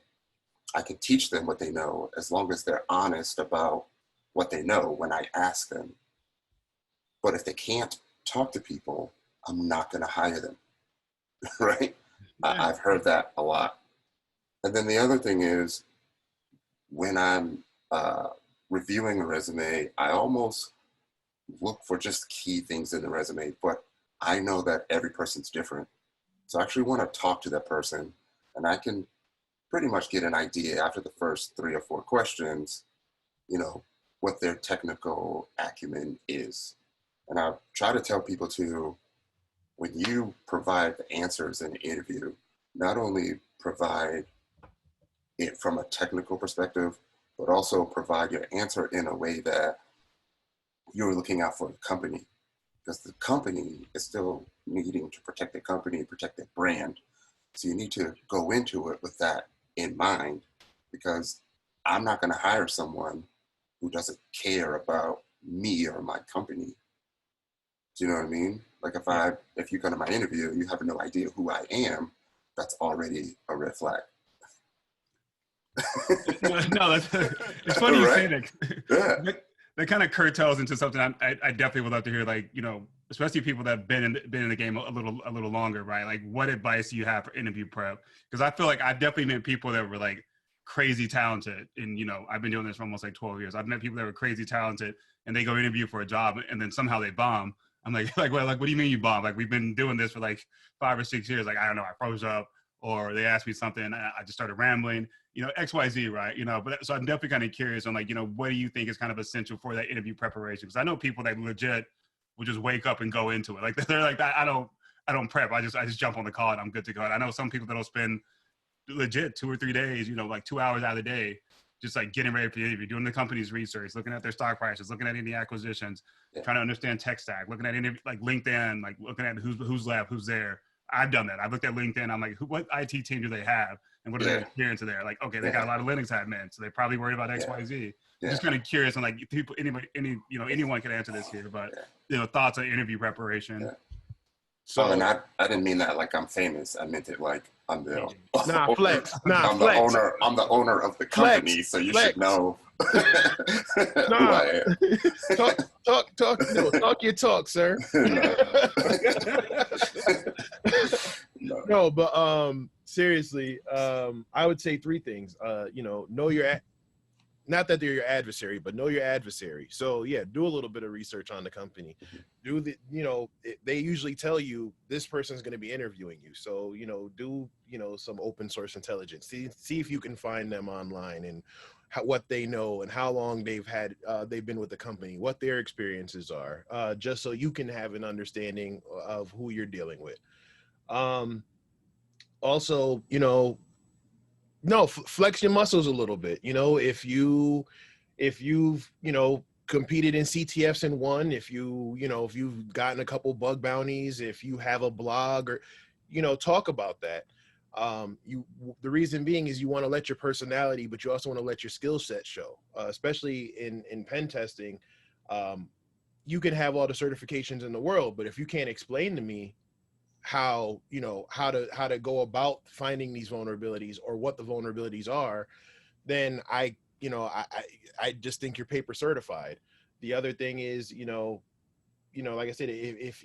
I can teach them what they know as long as they're honest about what they know when I ask them. But if they can't talk to people, I'm not going to hire them, right? Yeah. I've heard that a lot. And then the other thing is, when I'm reviewing a resume, I almost look for just key things in the resume, but I know that every person's different. So I actually want to talk to that person, and I can pretty much get an idea after the first 3 or 4 questions, what their technical acumen is. And I try to tell people to, when you provide the answers in the interview, not only provide it from a technical perspective, but also provide your answer in a way that you're looking out for the company, because the company is still needing to protect the company, protect their brand. So you need to go into it with that in mind, because I'm not going to hire someone who doesn't care about me or my company. Do you know what I mean? Like if you come to my interview, you have no idea who I am, that's already a red flag. No, it's funny you say that. Yeah. That kind of curtails into something I definitely would love to hear, like, especially people that have been in the game a little longer, right? Like, what advice do you have for interview prep? Because I feel like I've definitely met people that were like crazy talented, and I've been doing this for almost like 12 years. I've met people that were crazy talented, and they go interview for a job, and then somehow they bomb. I'm like, what do you mean you bomb? Like, we've been doing this for like 5 or 6 years. Like, I don't know, I froze up, or they asked me something, and I just started rambling. XYZ, right? But so I'm definitely kind of curious on, like, what do you think is kind of essential for that interview preparation? Because I know people that legit will just wake up and go into it. Like, they're like, I don't prep. I just jump on the call and I'm good to go. And I know some people that'll spend legit 2 or 3 days, like 2 hours out of the day, just like getting ready for the interview, doing the company's research, looking at their stock prices, looking at any acquisitions, trying to understand tech stack, looking at like LinkedIn, like looking at who's left, who's there. I've done that. I've looked at LinkedIn. I'm like, what IT team do they have? And what are their experiences there? Like, okay, they got a lot of Linux admins, so they're probably worried about X, Y, Z. I'm just kind of curious, and like people, anyone can answer this here, but thoughts on interview preparation. So, and I didn't mean that like I'm famous. I meant it like I'm the flex. I'm the owner. I'm the owner of the company, so you should know who I am. Talk your talk, sir. No, but seriously, I would say three things. Know your not that they're your adversary, but know your adversary. So yeah, do a little bit of research on the company. They usually tell you this person's going to be interviewing you. So, do, some open source intelligence, see if you can find them online and what they know and how long they've been with the company, what their experiences are, just so you can have an understanding of who you're dealing with. Also, flex your muscles a little bit. If you've competed in CTFs and won, if you've gotten a couple bug bounties, if you have a blog, or talk about that. The reason being is you want to let your personality, but you also want to let your skill set show, especially in pen testing. You can have all the certifications in the world, but if you can't explain to me how to go about finding these vulnerabilities or what the vulnerabilities are, then I just think you're paper certified. The other thing is, like I said, if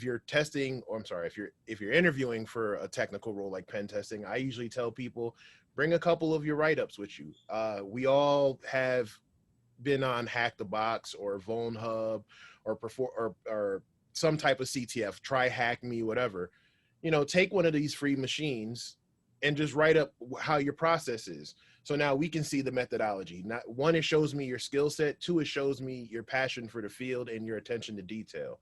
you're testing, or I'm sorry, if you're interviewing for a technical role like pen testing, I usually tell people, bring a couple of your write-ups with you. We all have been on Hack the Box or Vuln Hub or some type of CTF, try hack me, whatever. Take one of these free machines and just write up how your process is. So now we can see the methodology. Not one, it shows me your skill set. Two, it shows me your passion for the field and your attention to detail.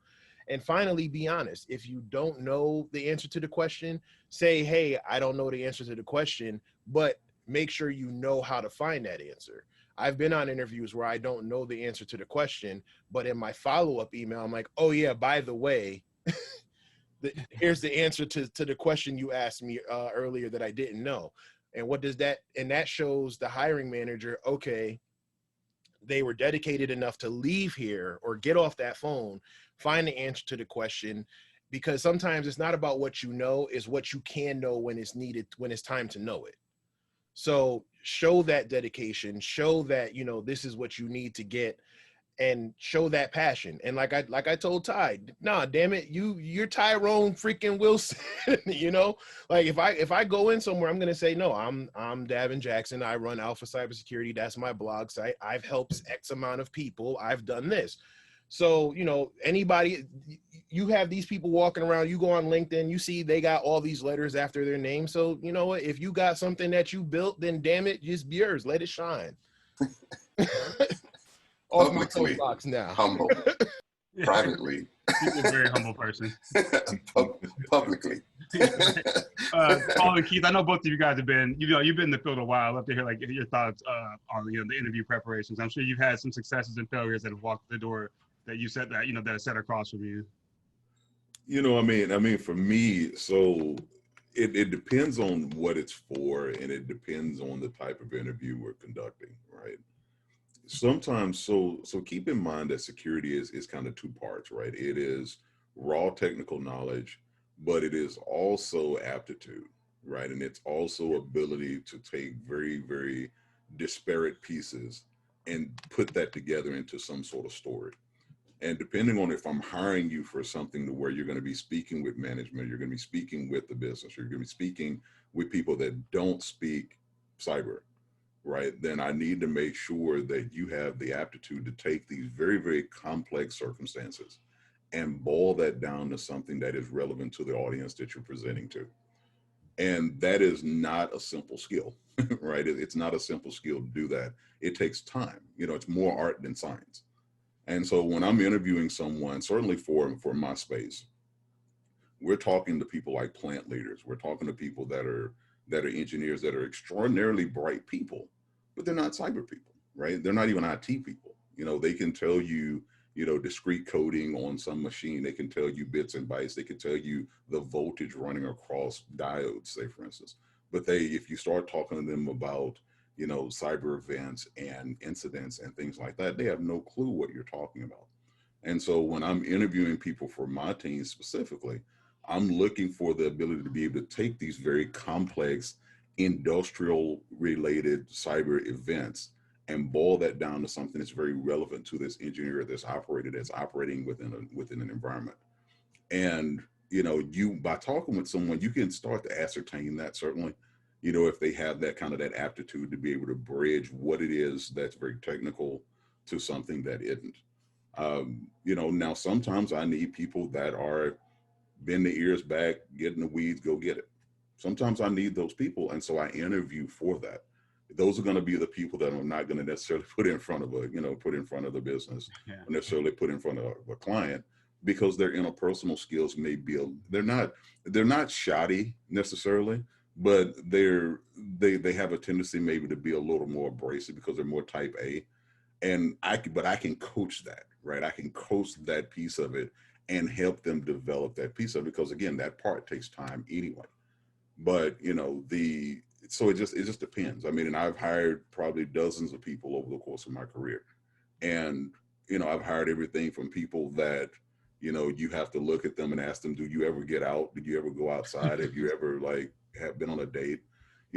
And finally, be honest. If you don't know the answer to the question, say, hey, I don't know the answer to the question, but make sure you know how to find that answer. I've been on interviews where I don't know the answer to the question, but in my follow-up email, I'm like, oh yeah, by the way, here's the answer to the question you asked me earlier that I didn't know. And what does that, and that shows the hiring manager, okay, they were dedicated enough to leave here or get off that phone, find the answer to the question, because sometimes it's not about what you know, it's what you can know when it's needed, when it's time to know it. So show that dedication, show that, this is what you need to get, and show that passion. And like I told Ty, nah, damn it, you're Tyrone freaking Wilson. Like if I go in somewhere, I'm gonna say, no, I'm Davin Jackson. I run Alpha Cybersecurity. That's my blog site. I've helped X amount of people. I've done this. So, anybody, you have these people walking around, you go on LinkedIn, you see they got all these letters after their name. So, you know what, if you got something that you built, then damn it, just be yours, let it shine. Off my soapbox now. Humble. Privately. He's a very humble person. Publicly. Paul and Keith, I know both of you guys have been, you've been in the field a while. I'd love to hear your thoughts on the interview preparations. I'm sure you've had some successes and failures that have walked the door that you said that that are set across from you. I mean, for me, so it depends on what it's for, and it depends on the type of interview we're conducting, right? Sometimes, so keep in mind that security is kind of two parts, right? It is raw technical knowledge, but it is also aptitude, right? And it's also ability to take very, very disparate pieces and put that together into some sort of story. And depending on if I'm hiring you for something to where you're going to be speaking with management, you're going to be speaking with the business, you're going to be speaking with people that don't speak cyber, right? Then I need to make sure that you have the aptitude to take these very, very complex circumstances and boil that down to something that is relevant to the audience that you're presenting to. And that is not a simple skill, right? It's not a simple skill to do that. It takes time. It's more art than science. And so when I'm interviewing someone, certainly for my space, we're talking to people like plant leaders. We're talking to people that are engineers that are extraordinarily bright people, but they're not cyber people, right? They're not even IT people. They can tell you, discrete coding on some machine. They can tell you bits and bytes. They can tell you the voltage running across diodes, say, for instance. But if you start talking to them about, cyber events and incidents and things like that, they have no clue what you're talking about. And so when I'm interviewing people for my team specifically, I'm looking for the ability to be able to take these very complex industrial related cyber events and boil that down to something that's very relevant to this engineer that's operating within an environment. And by talking with someone, you can start to ascertain that, certainly, if they have that kind of that aptitude to be able to bridge what it is that's very technical to something that isn't. Now sometimes I need people that are bend the ears back, get in the weeds, go get it. Sometimes I need those people, and so I interview for that. Those are going to be the people that I'm not going to necessarily put in front of the business, or necessarily put in front of a client, because their interpersonal skills may be they're not shoddy necessarily, but they have a tendency maybe to be a little more abrasive because they're more type A. And I can coach that, right? I can coach that piece of it and help them develop that piece of it, because again, that part takes time anyway. But so it just depends. I mean, and I've hired probably dozens of people over the course of my career. And, I've hired everything from people that, you have to look at them and ask them, do you ever get out? Did you ever go outside? Have you ever have been on a date?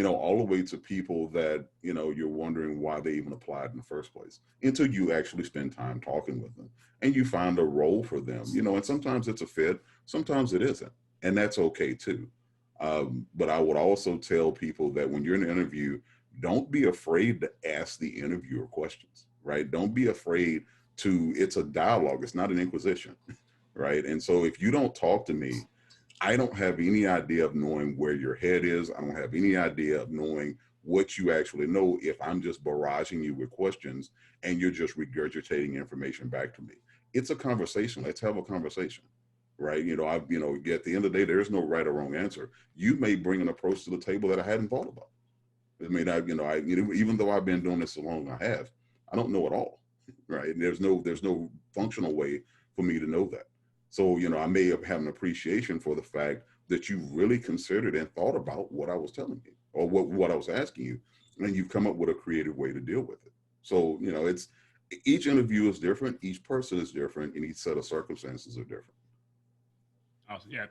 All the way to people that, you're wondering why they even applied in the first place, until you actually spend time talking with them and you find a role for them, and sometimes it's a fit, sometimes it isn't. And that's okay too. But I would also tell people that when you're in an interview, don't be afraid to ask the interviewer questions, right? Don't be afraid it's a dialogue. It's not an inquisition, right? And so if you don't talk to me, I don't have any idea of knowing where your head is. I don't have any idea of knowing what you actually know if I'm just barraging you with questions and you're just regurgitating information back to me. It's a conversation. Let's have a conversation, right? At the end of the day, there is no right or wrong answer. You may bring an approach to the table that I hadn't thought about. It may not, even though I've been doing this so long, I don't know it all, right? And there's no functional way for me to know that. So, I may have had an appreciation for the fact that you really considered and thought about what I was telling you, or what I was asking you, and you've come up with a creative way to deal with it. So, it's each interview is different, each person is different, and each set of circumstances are different. Awesome. Yeah.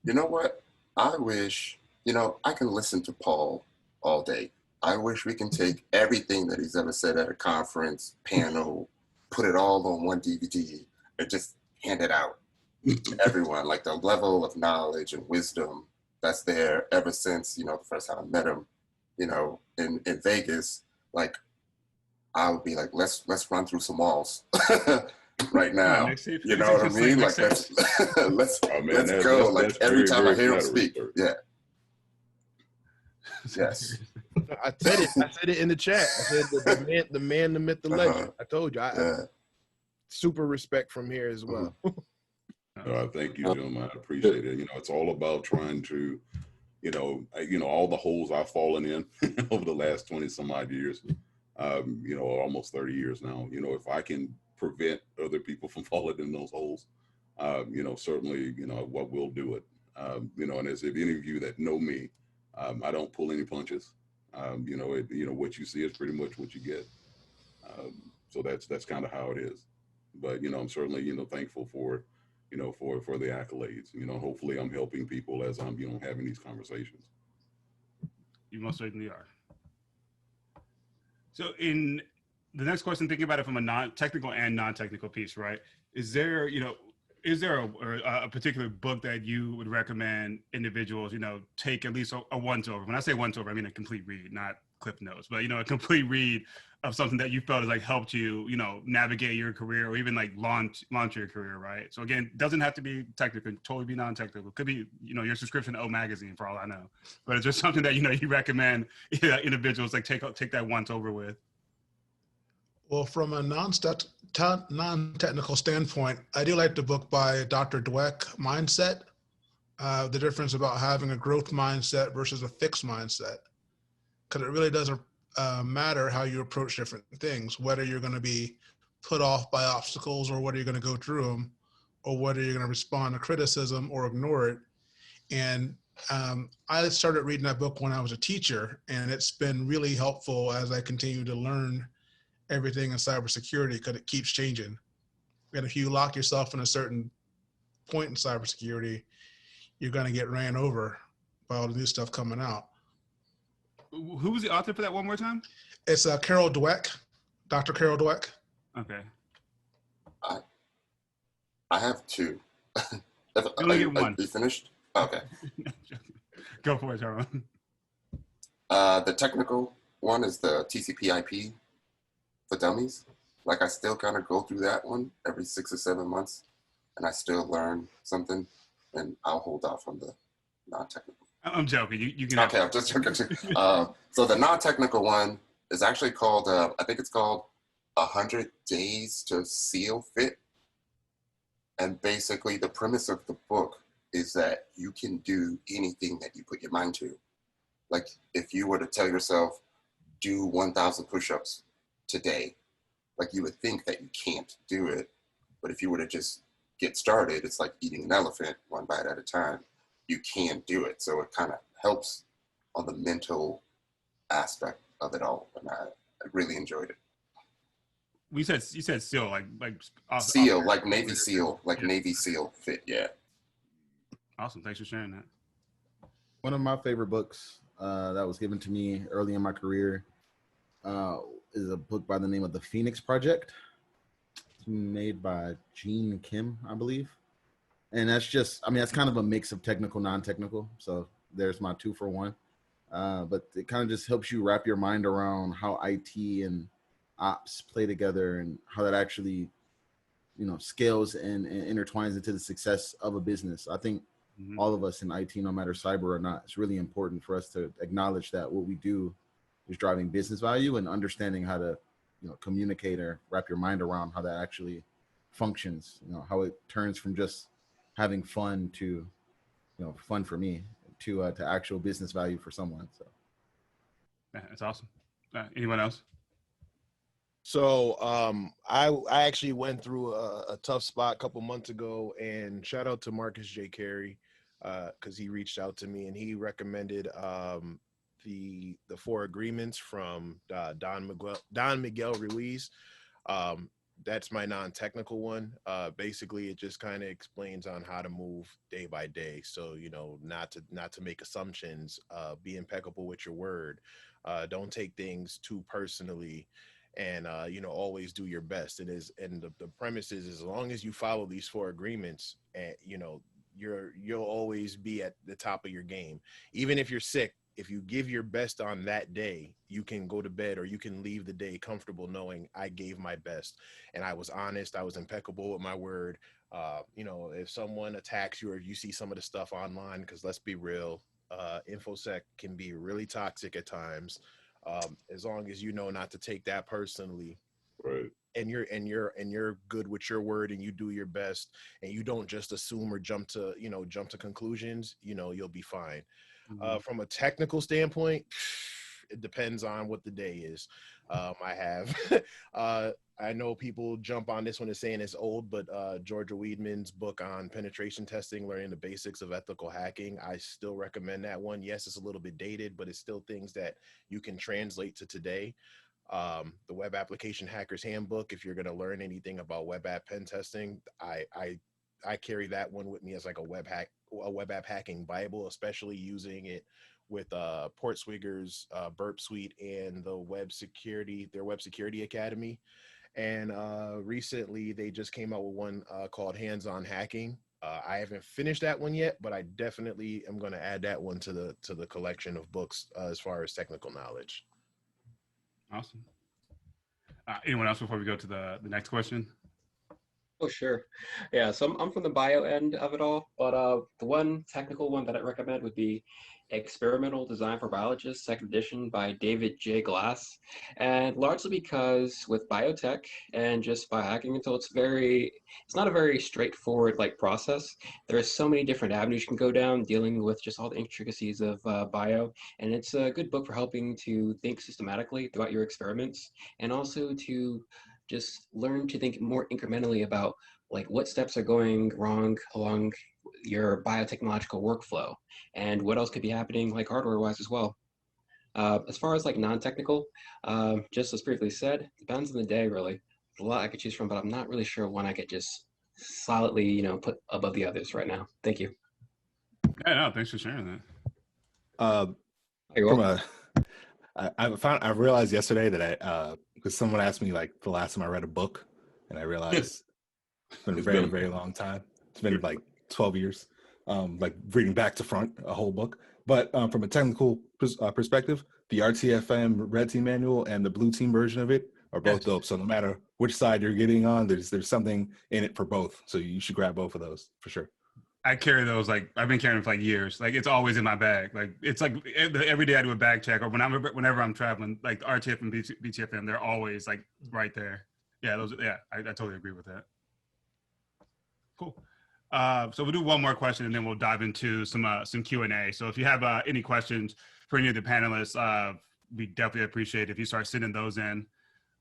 You know what? I wish, I can listen to Paul all day. I wish we can take everything that he's ever said at a conference, panel, put it all on one DVD and just hand it out to everyone. Like the level of knowledge and wisdom that's there ever since, the first time I met him, in Vegas, like I would be like, let's run through some walls right now. You know what I mean? Like let's go. Like every time I hear him speak. Yeah. Yes. I said it in the chat. I said the man, the myth, the legend. I told you. I super respect from here as well. Thank you, gentlemen. I appreciate it. It's all about trying to, all the holes I've fallen in over the last 20 some odd years, almost 30 years now. If I can prevent other people from falling in those holes, certainly, what we'll do it. And as if any of you that know me, I don't pull any punches. What you see is pretty much what you get. So that's kind of how it is. But I'm certainly thankful for for the accolades. Hopefully I'm helping people as I'm having these conversations. You most certainly are. So in the next question, thinking about it from a non-technical and non-technical piece, right? Is there a particular book that you would recommend individuals, take at least a once-over? When I say once-over, I mean a complete read, not Cliff Notes, but, a complete read of something that you felt has helped you, navigate your career or even launch your career, right? So again, it doesn't have to be technical, totally be non-technical. It could be, your subscription to O Magazine for all I know. But it's just something that, you recommend individuals take that once-over with. Well, from a non-technical standpoint, I do like the book by Dr. Dweck, Mindset, the difference about having a growth mindset versus a fixed mindset. Because it really doesn't matter how you approach different things, whether you're going to be put off by obstacles, or whether you're going to go through them, or whether you're going to respond to criticism or ignore it. And I started reading that book when I was a teacher, and it's been really helpful as I continue to learn everything in cybersecurity, because it keeps changing. And if you lock yourself in a certain point in cybersecurity, you're going to get ran over by all the new stuff coming out. Who was the author for that one more time? It's Carol Dweck, Dr. Carol Dweck. Okay. I have two. You only get one. Are you finished? Okay. Go for it, Tyrone. The technical one is the TCP/IP for dummies. Like, I still kind of go through that one every 6 or 7 months, and I still learn something, and I'll hold off on the non-technical. I'm joking. You can. Okay, I'm just joking. So the non-technical one is actually called, I think it's called 100 Days to Seal Fit. And basically the premise of the book is that you can do anything that you put your mind to. Like, if you were to tell yourself, do 1,000 push-ups today, like, you would think that you can't do it. But if you were to just get started, it's like eating an elephant one bite at a time. You can do it. So it kind of helps on the mental aspect of it all. And I really enjoyed it. You said SEAL, like SEAL, like Navy SEAL, like yeah. Navy SEAL fit, yeah. Awesome, thanks for sharing that. One of my favorite books that was given to me early in my career is a book by the name of The Phoenix Project. It's made by Gene Kim, I believe. And that's just, I mean, that's kind of a mix of technical, non-technical. So there's my 2 for 1. But it kind of just helps you wrap your mind around how IT and ops play together and how that actually, you know, scales and intertwines into the success of a business. I think all of us in IT, no matter cyber or not, it's really important for us to acknowledge that what we do is driving business value, and understanding how to, you know, communicate or wrap your mind around how that actually functions, you know, how it turns from just having fun to, you know, fun for me to actual business value for someone. So yeah, that's awesome. Anyone else? So I actually went through a tough spot a couple months ago, and shout out to Marcus J. Carey, because he reached out to me and he recommended the 4 agreements from Don Miguel Ruiz. That's my non-technical one. Basically, it just kind of explains on how to move day by day. So, you know, not to make assumptions, be impeccable with your word. Don't take things too personally, and you know, always do your best. And the premise is, as long as you follow these 4 agreements, and you know, you'll always be at the top of your game. Even if you're sick, if you give your best on that day, you can go to bed, or you can leave the day comfortable knowing I gave my best and I was honest, I was impeccable with my word. You know, if someone attacks you, or you see some of the stuff online, because let's be real, InfoSec can be really toxic at times. As long as you know not to take that personally, Right. and you're good with your word, and you do your best, and you don't just assume or jump to conclusions, you know, you'll be fine. From a technical standpoint, it depends on what the day is. I know people jump on this one as saying it's old, but Georgia Weidman's book on penetration testing, learning the basics of ethical hacking, I still recommend that one. Yes, it's a little bit dated, but it's still things that you can translate to today. The Web Application Hacker's Handbook, if you're going to learn anything about web app pen testing, I carry that one with me as like a web app hacking Bible, especially using it with Portswigger's Burp Suite and their Web Security Academy. And recently they just came out with one called Hands-On Hacking. I haven't finished that one yet, but I definitely am going to add that one to the collection of books as far as technical knowledge. Awesome. Anyone else before we go to the next question? Oh, sure. Yeah, so I'm from the bio end of it all, but the one technical one that I'd recommend would be Experimental Design for Biologists, second edition by David J. Glass. And largely because with biotech and just biohacking, so it's not a very straightforward like process. There's so many different avenues you can go down dealing with just all the intricacies of bio. And it's a good book for helping to think systematically throughout your experiments, and also to just learn to think more incrementally about like what steps are going wrong along your biotechnological workflow and what else could be happening like hardware wise as well. As far as like non-technical, just as briefly said, depends on the day really. There's a lot I could choose from, but I'm not really sure one I could just solidly, put above the others right now. Thank you. Yeah, no, thanks for sharing that. You're From welcome. I realized yesterday that because someone asked me like the last time I read a book, and I realized it's been a It's very, been- very long time. It's been like 12 years, like reading back to front a whole book. But from a technical perspective, the RTFM Red Team Manual and the Blue Team version of it are both Yes. dope. So no matter which side you're getting on, there's something in it for both. So you should grab both of those for sure. I carry those, like I've been carrying them for like years. Like it's always in my bag. Like it's like every day I do a bag check, or whenever I'm traveling, like RTF and BTFM, they're always like right there. Yeah, those. Yeah, I totally agree with that. Cool. So we'll do one more question and then we'll dive into some Q&A. So if you have any questions for any of the panelists, we definitely appreciate it if you start sending those in.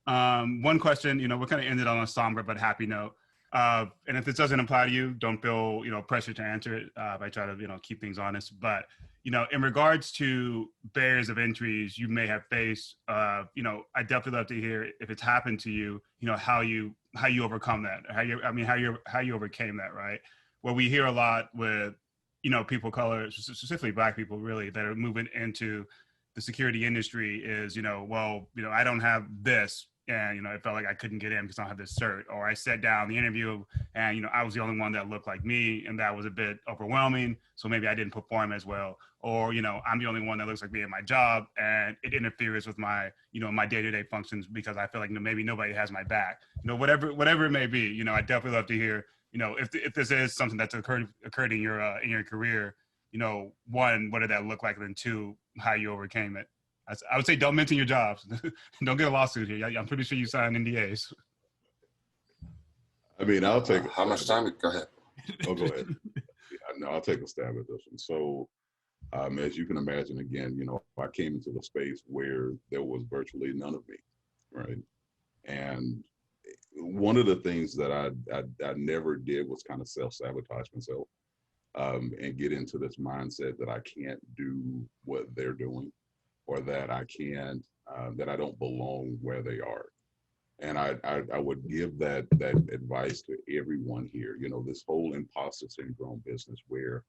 One question, we kind of ended on a somber but happy note. And if this doesn't apply to you, don't feel, pressure to answer it. I try to, keep things honest. But, in regards to barriers of entries you may have faced, I definitely love to hear if it's happened to you, how you overcome that, how you overcame that, right? What we hear a lot with, people of color, specifically Black people, really, that are moving into the security industry is, I don't have this, and it felt like I couldn't get in because I don't have this cert, or I sat down the interview and I was the only one that looked like me, and that was a bit overwhelming, so maybe I didn't perform as well, or I'm the only one that looks like me in my job, and it interferes with my my day-to-day functions because I feel like maybe nobody has my back, whatever it may be. I definitely love to hear if this is something that's occurred in your career. One, what did that look like, and then two, how you overcame it. I would say don't mention your jobs. Don't get a lawsuit here. I'm pretty sure you signed NDAs. I mean, I'll take. How much time? Go ahead. Oh, go ahead. Yeah, no, I'll take a stab at this one. So, as you can imagine, again, I came into the space where there was virtually none of me, right? And one of the things that I never did was kind of self-sabotage myself, and get into this mindset that I can't do what they're doing, or that I can't, that I don't belong where they are. And I would give that advice to everyone here. This whole imposter syndrome business where,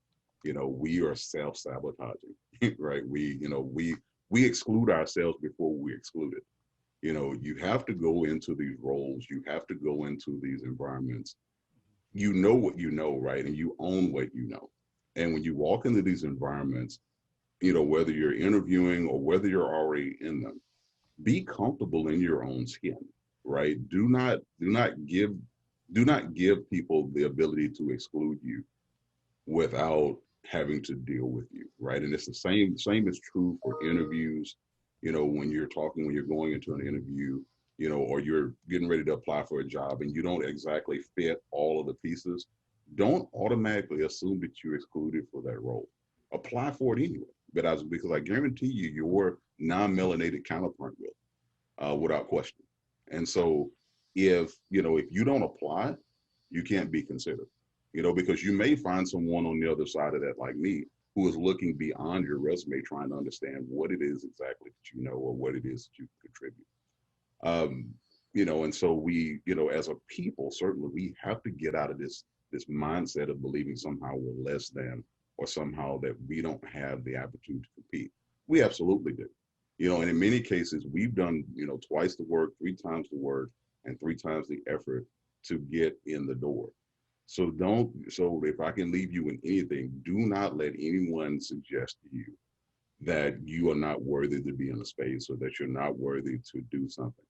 we are self-sabotaging, right? We exclude ourselves before we exclude it. You have to go into these roles. You have to go into these environments. You know what you know, right? And you own what you know. And when you walk into these environments, whether you're interviewing or whether you're already in them, be comfortable in your own skin, right? Do not give people the ability to exclude you without having to deal with you, right? And it's the same is true for interviews. When you're going into an interview, or you're getting ready to apply for a job and you don't exactly fit all of the pieces, don't automatically assume that you're excluded for that role. Apply for it anyway. Because I guarantee you, your non-melanated counterpart will, without question. And so, if you don't apply, you can't be considered. Because you may find someone on the other side of that, like me, who is looking beyond your resume, trying to understand what it is exactly that you know, or what it is that you contribute. And so we, as a people, certainly we have to get out of this mindset of believing somehow we're less than, or somehow that we don't have the opportunity to compete. We absolutely do. And in many cases, we've done, twice the work, 3 times the work, and 3 times the effort to get in the door. So if I can leave you in anything, do not let anyone suggest to you that you are not worthy to be in a space, or that you're not worthy to do something.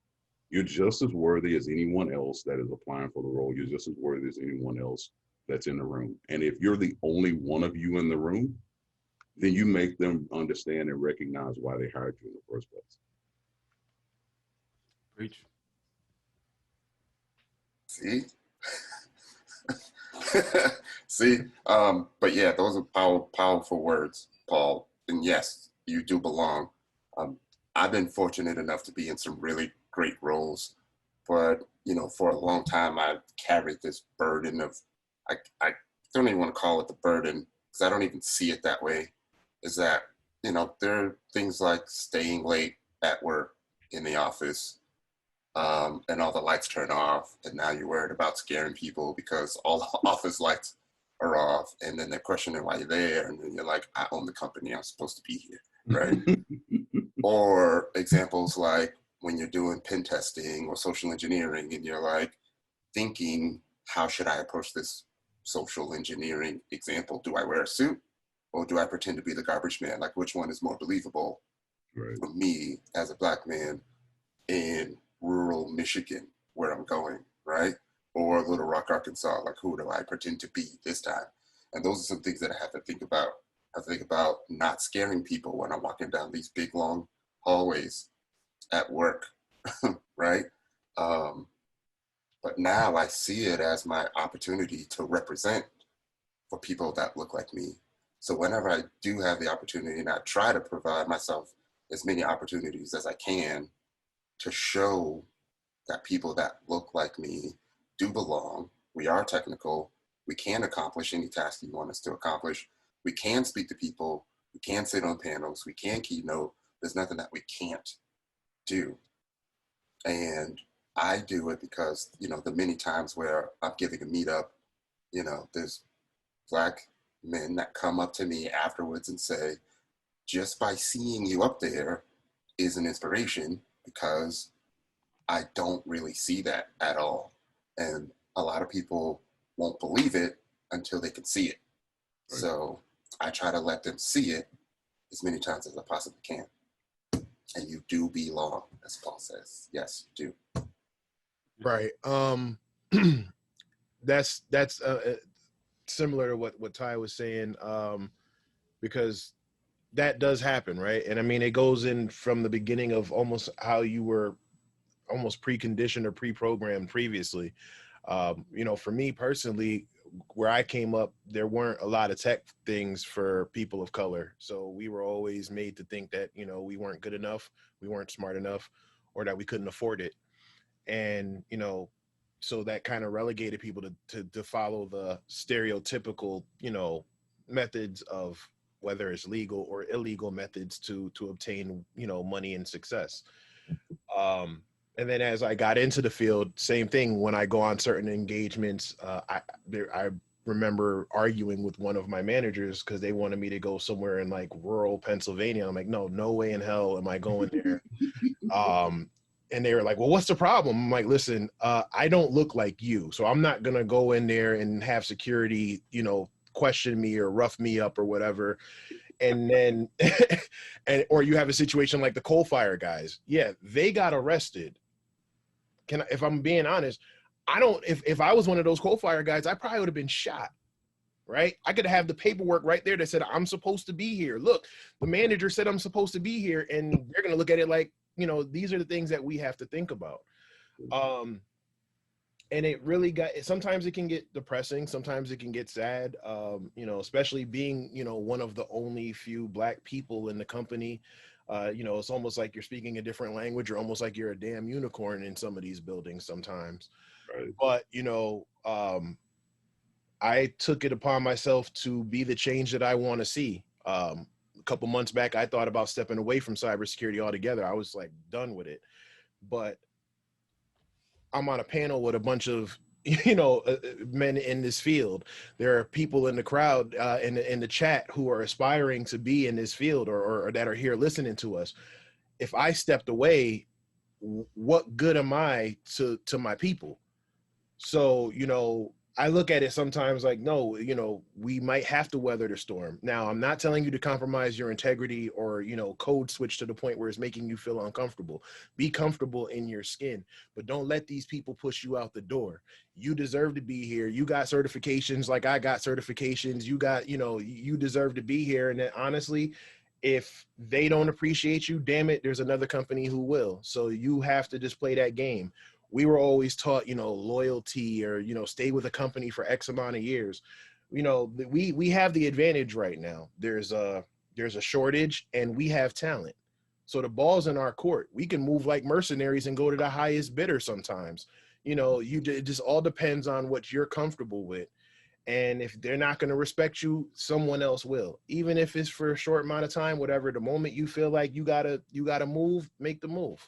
You're just as worthy as anyone else that is applying for the role. You're just as worthy as anyone else that's in the room. And if you're the only one of you in the room, then you make them understand and recognize why they hired you in the first place. Preach. See? See? But yeah, those are powerful words, Paul. And yes, you do belong. I've been fortunate enough to be in some really great roles, but for a long time, I've carried this burden of, I don't even want to call it the burden, because I don't even see it that way, is that, there are things like staying late at work in the office, and all the lights turn off, and now you're worried about scaring people because all the office lights are off, and then they're questioning why you're there, and then you're like, I own the company, I'm supposed to be here, right? Or examples like when you're doing pen testing or social engineering, and you're like thinking, how should I approach this social engineering example? Do I wear a suit or do I pretend to be the garbage man? Like, which one is more believable for me as a Black man in rural Michigan, where I'm going, right? Or Little Rock, Arkansas, like, who do I pretend to be this time? And those are some things that I have to think about. I think about not scaring people when I'm walking down these big, long hallways at work, right? But now I see it as my opportunity to represent for people that look like me. So whenever I do have the opportunity, and I try to provide myself as many opportunities as I can to show that people that look like me do belong. We are technical. We can accomplish any task you want us to accomplish. We can speak to people. We can sit on panels. We can keynote. There's nothing that we can't do. And I do it because, the many times where I'm giving a meetup, there's Black men that come up to me afterwards and say, just by seeing you up there is an inspiration, because I don't really see that at all. And a lot of people won't believe it until they can see it. Right. So I try to let them see it as many times as I possibly can. And you do belong, as Paul says. Yes, you do. Right. That's similar to what Ty was saying, because that does happen, right? And I mean, it goes in from the beginning of almost how you were almost preconditioned or pre-programmed previously. For me personally, where I came up, there weren't a lot of tech things for people of color. So we were always made to think that, we weren't good enough, we weren't smart enough, or that we couldn't afford it. And, so that kind of relegated people to follow the stereotypical, methods of whether it's legal or illegal methods to obtain, money and success. And then as I got into the field, same thing. When I go on certain engagements, I remember arguing with one of my managers because they wanted me to go somewhere in like rural Pennsylvania. I'm like, no way in hell am I going there. And they were like, well, what's the problem? I'm like, listen, I don't look like you, so I'm not going to go in there and have security, question me or rough me up or whatever. And then, or you have a situation like the coal fire guys. Yeah, they got arrested. If I'm being honest, if I was one of those coal fire guys, I probably would have been shot, right? I could have the paperwork right there that said, I'm supposed to be here. Look, the manager said I'm supposed to be here. And they're going to look at it like, these are the things that we have to think about. And it really sometimes it can get depressing. Sometimes it can get sad, especially being, one of the only few Black people in the company. It's almost like you're speaking a different language, or almost like you're a damn unicorn in some of these buildings sometimes. Right. But, I took it upon myself to be the change that I want to see. A couple months back, I thought about stepping away from cybersecurity altogether. I was like done with it. But I'm on a panel with a bunch of, men in this field. There are people in the crowd, in the chat, who are aspiring to be in this field, or that are here listening to us. If I stepped away, what good am I to my people? So, I look at it sometimes like, no, we might have to weather the storm. Now, I'm not telling you to compromise your integrity or, code switch to the point where it's making you feel uncomfortable. Be comfortable in your skin, but don't let these people push you out the door. You deserve to be here. You got certifications like I got certifications. You got, you deserve to be here. And then honestly, if they don't appreciate you, damn it, there's another company who will. So you have to just play that game. We were always taught, loyalty, or, stay with a company for X amount of years. We have the advantage right now. There's a shortage and we have talent. So the ball's in our court. We can move like mercenaries and go to the highest bidder sometimes. it just all depends on what you're comfortable with. And if they're not going to respect you, someone else will. Even if it's for a short amount of time, whatever, the moment you feel like you gotta move, make the move.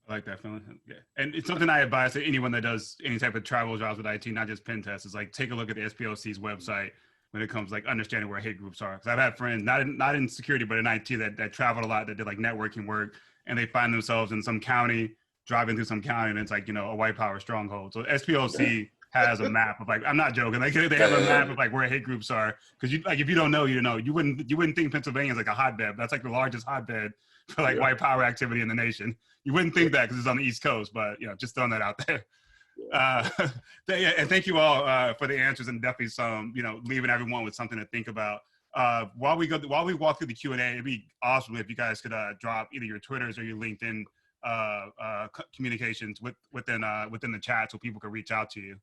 I like that feeling. Yeah. And it's something I advise to anyone that does any type of travel jobs with IT, not just pen tests, is like take a look at the SPLC's website when it comes to like understanding where hate groups are. Because I've had friends, not in security, but in IT that traveled a lot, that did like networking work, and they find themselves in some county, driving through some county, and it's like, a white power stronghold. So SPLC has a map of like, I'm not joking, like they have a map of like where hate groups are. Because if you don't know, you wouldn't think Pennsylvania is like a hotbed. That's like the largest hotbed for like white power activity in the nation. You wouldn't think that because it's on the East Coast, but just throwing that out there. And thank you all for the answers, and definitely some, leaving everyone with something to think about. While we walk through the Q&A, it'd be awesome if you guys could drop either your Twitters or your LinkedIn communications within the chat so people can reach out to you.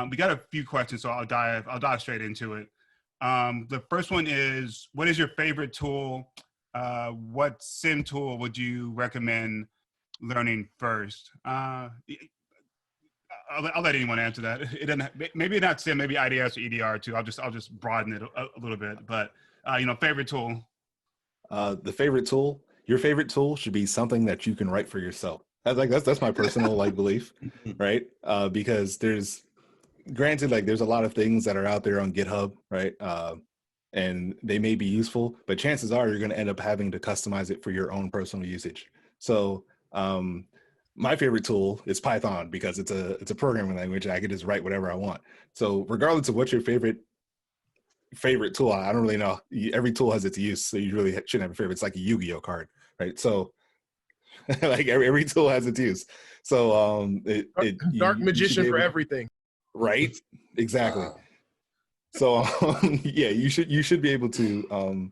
We got a few questions, so I'll dive straight into it. The first one is, what is your favorite tool? What SIM tool would you recommend learning first? I'll let anyone answer that. It doesn't, maybe not SIM, maybe IDS or EDR too. I'll just broaden it a little bit. But favorite tool. Your favorite tool should be something that you can write for yourself. That's my personal belief, right? Because there's a lot of things that are out there on GitHub, right? And they may be useful, but chances are you're going to end up having to customize it for your own personal usage. So my favorite tool is Python because it's a programming language and I can just write whatever I want. So regardless of what your favorite tool, I don't really know. Every tool has its use, so you really shouldn't have a favorite. It's like a Yu-Gi-Oh card, right? So like every tool has its use. So Dark magician for everything. Right? Exactly. So yeah, you should be able to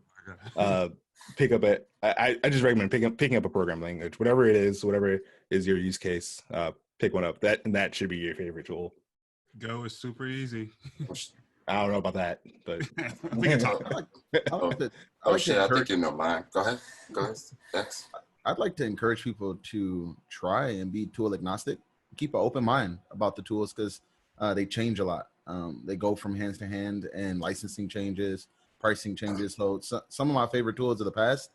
pick up I just recommend picking up a programming language, whatever it is, whatever is your use case. Pick one up. That should be your favorite tool. Go is super easy. I don't know about that, but we can talk. I think you know mine. Go ahead, Dex. I'd like to encourage people to try and be tool agnostic. Keep an open mind about the tools because they change a lot. They go from hand to hand, and licensing changes, pricing changes. So some of my favorite tools of the past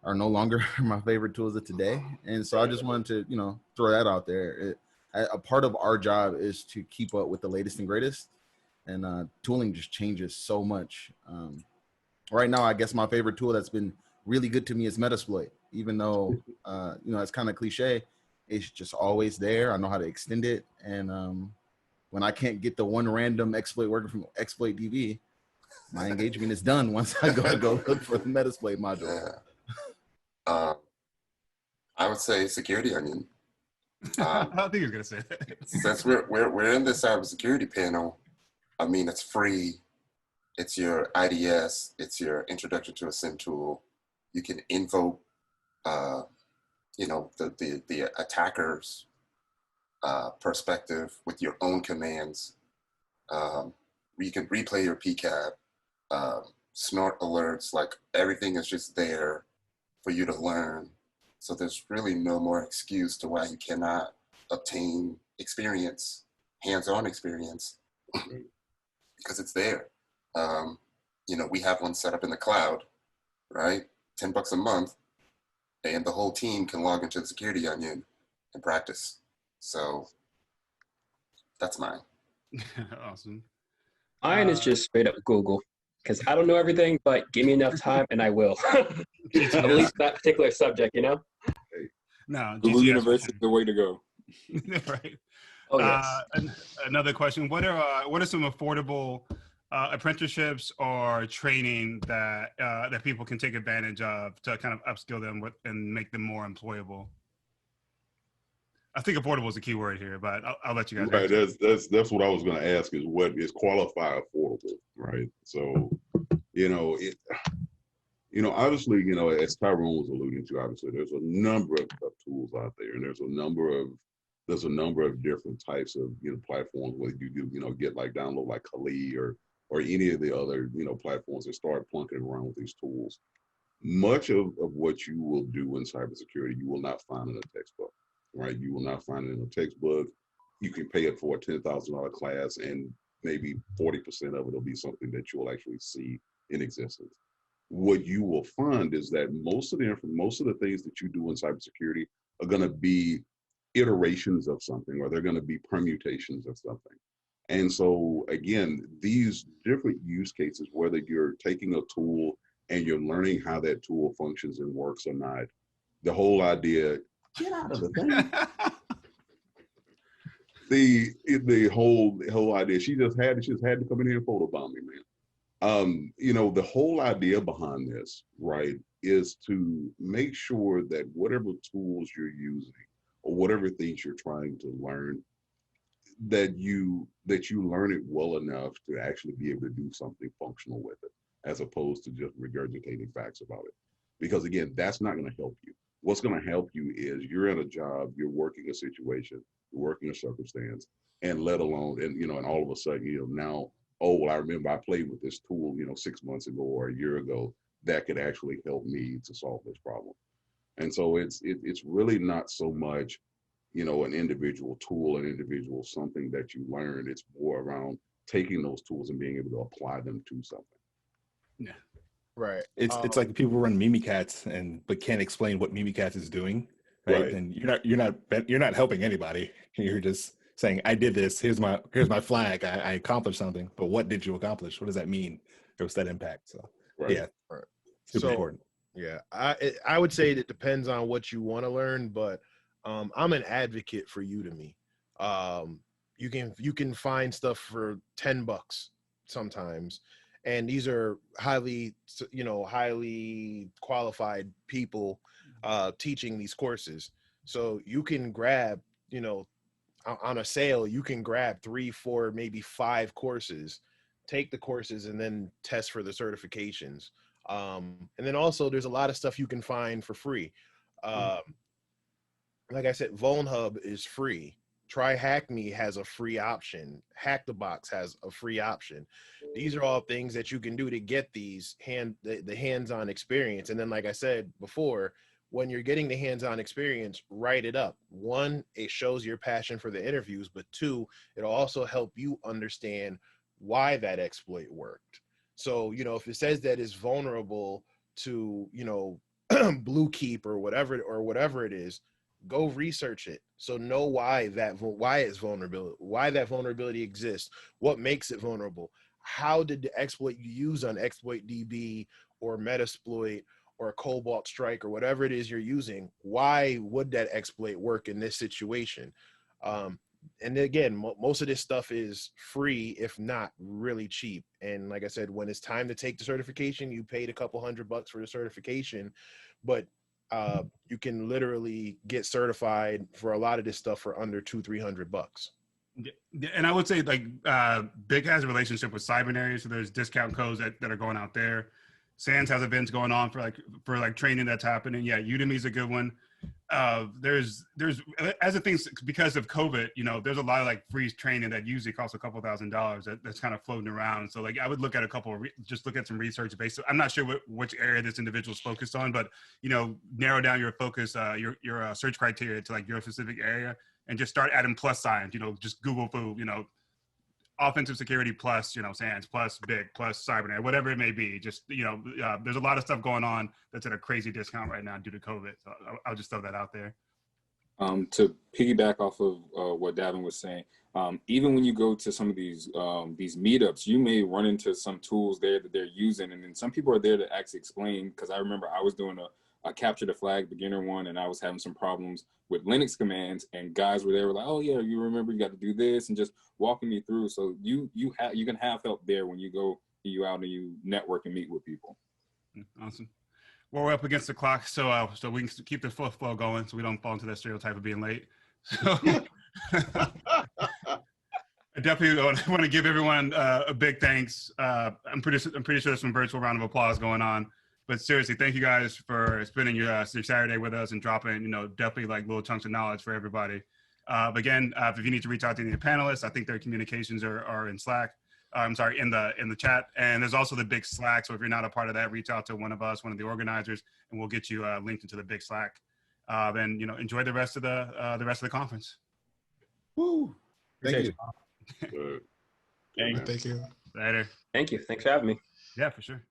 are no longer my favorite tools of today. And so I just wanted to, throw that out there. A part of our job is to keep up with the latest and greatest. And tooling just changes so much. Right now, I guess my favorite tool that's been really good to me is Metasploit. Even though, it's kind of cliche, it's just always there. I know how to extend it. And when I can't get the one random exploit working from Exploit DB, my engagement is done once I go look for the Metasploit module. Yeah. I would say Security Onion. I think he was gonna say that. Since we're in the cybersecurity panel, I mean, it's free. It's your IDS. It's your introduction to a SIM tool. You can invoke, the attacker's perspective with your own commands. You can replay your PCAP, snort alerts. Like everything is just there for you to learn. So there's really no more excuse to why you cannot obtain experience, hands-on experience, because it's there. We have one set up in the cloud, right? $10 a month, and the whole team can log into the Security Onion and practice. So that's mine. Awesome. Mine is just straight up Google, because I don't know everything, but give me enough time and I will. At least that particular subject, No, Google University is the way to go. Right. Oh yes. Another question: What are some affordable apprenticeships or training that people can take advantage of to kind of upskill them and make them more employable? I think affordable is a key word here, but I'll let you guys. Right, that's what I was going to ask: is what is qualified affordable, right? So, obviously, as Tyrone was alluding to, obviously there's a number of tools out there, and there's a number of different types of platforms where you do get like download like Kali or any of the other platforms that start plunking around with these tools. Much of what you will do in cybersecurity you will not find in a textbook. right? You will not find it in a textbook. You can pay it for a $10,000 class, and maybe 40% of it will be something that you will actually see in existence. What you will find is that most of the things that you do in cybersecurity are going to be iterations of something, or they're going to be permutations of something. And so again, these different use cases, whether you're taking a tool and you're learning how that tool functions and works or not, the whole idea, get out of the thing. The whole idea, she just had to come in here and photobomb me, man. You know, the whole idea behind this, right, is to make sure that whatever tools you're using or whatever things you're trying to learn, that you learn it well enough to actually be able to do something functional with it, as opposed to just regurgitating facts about it. Because again, that's not going to help you. What's going to help you is you're in a job, you're working a situation, you're working a circumstance, and let alone, and and all of a sudden, now, oh, well, I remember I played with this tool, 6 months ago or a year ago that could actually help me to solve this problem. And so it's really not so much, an individual tool, an individual something that you learned. It's more around taking those tools and being able to apply them to something. Yeah. Right. It's like people run Mimikatz but can't explain what Mimikatz is doing, right? Right. And you're not helping anybody. You're just saying, I did this. Here's my flag. I accomplished something. But what did you accomplish? What does that mean? What's that impact? So Right. yeah, Right. super important. Yeah, I would say it depends on what you want to learn, but I'm an advocate for Udemy. You can find stuff for $10 sometimes, and these are highly qualified people teaching these courses. So you can grab, on a sale, you can grab 3, 4, maybe 5 courses, take the courses, and then test for the certifications. And then also there's a lot of stuff you can find for free. Like I said, VulnHub is free. Try Hack Me has a free option. Hack the Box has a free option. These are all things that you can do to get these the hands-on experience. And then, like I said before, when you're getting the hands-on experience, write it up. One, it shows your passion for the interviews, but two, it'll also help you understand why that exploit worked. So, if it says that it's vulnerable to, Blue Keep or whatever it is, go research it. So know why it's vulnerable, why that vulnerability exists, what makes it vulnerable, how did the exploit you use on Exploit DB or Metasploit or Cobalt Strike or whatever it is you're using, why would that exploit work in this situation? And again, most of this stuff is free, if not really cheap. And like I said, when it's time to take the certification, you paid a couple $100 for the certification, but you can literally get certified for a lot of this stuff for under $200-300. And I would say Big has a relationship with Cybernaries, so there's discount codes that are going out there. Sans has events going on for training that's happening. Yeah, Udemy's a good one. There's as a thing, because of COVID, there's a lot of free training that usually costs a couple $1,000s that's kind of floating around. So I would look at a couple of just look at some research based. I'm not sure which area this individual's focused on, but narrow down your focus, your search criteria to your specific area, and just start adding plus signs. Just Google for offensive security plus, SANS plus Big plus Cybernet, whatever it may be. Just, there's a lot of stuff going on that's at a crazy discount right now due to COVID. So I'll just throw that out there. To piggyback off of what Davin was saying, even when you go to some of these meetups, you may run into some tools there that they're using, and then some people are there to actually explain. Because I remember I was doing a capture the flag beginner one, and I was having some problems with Linux commands, and guys were there were like, oh yeah, you remember you got to do this, and just walking me through. So you can have help there when you out and you network and meet with people. Awesome. Well, we're up against the clock, so we can keep the flow going, so we don't fall into that stereotype of being late. So I definitely want to give everyone a big thanks. I'm pretty sure there's some virtual round of applause going on. But seriously, thank you guys for spending your Saturday with us and dropping, definitely little chunks of knowledge for everybody. But again, if you need to reach out to any of the panelists, I think their communications are in Slack. I'm sorry, in the chat. And there's also the big Slack. So if you're not a part of that, reach out to one of us, one of the organizers, and we'll get you linked into the big Slack. And enjoy the rest of the conference. Woo! Thank you. Good. Thank you. Later. Thank you. Thanks for having me. Yeah, for sure.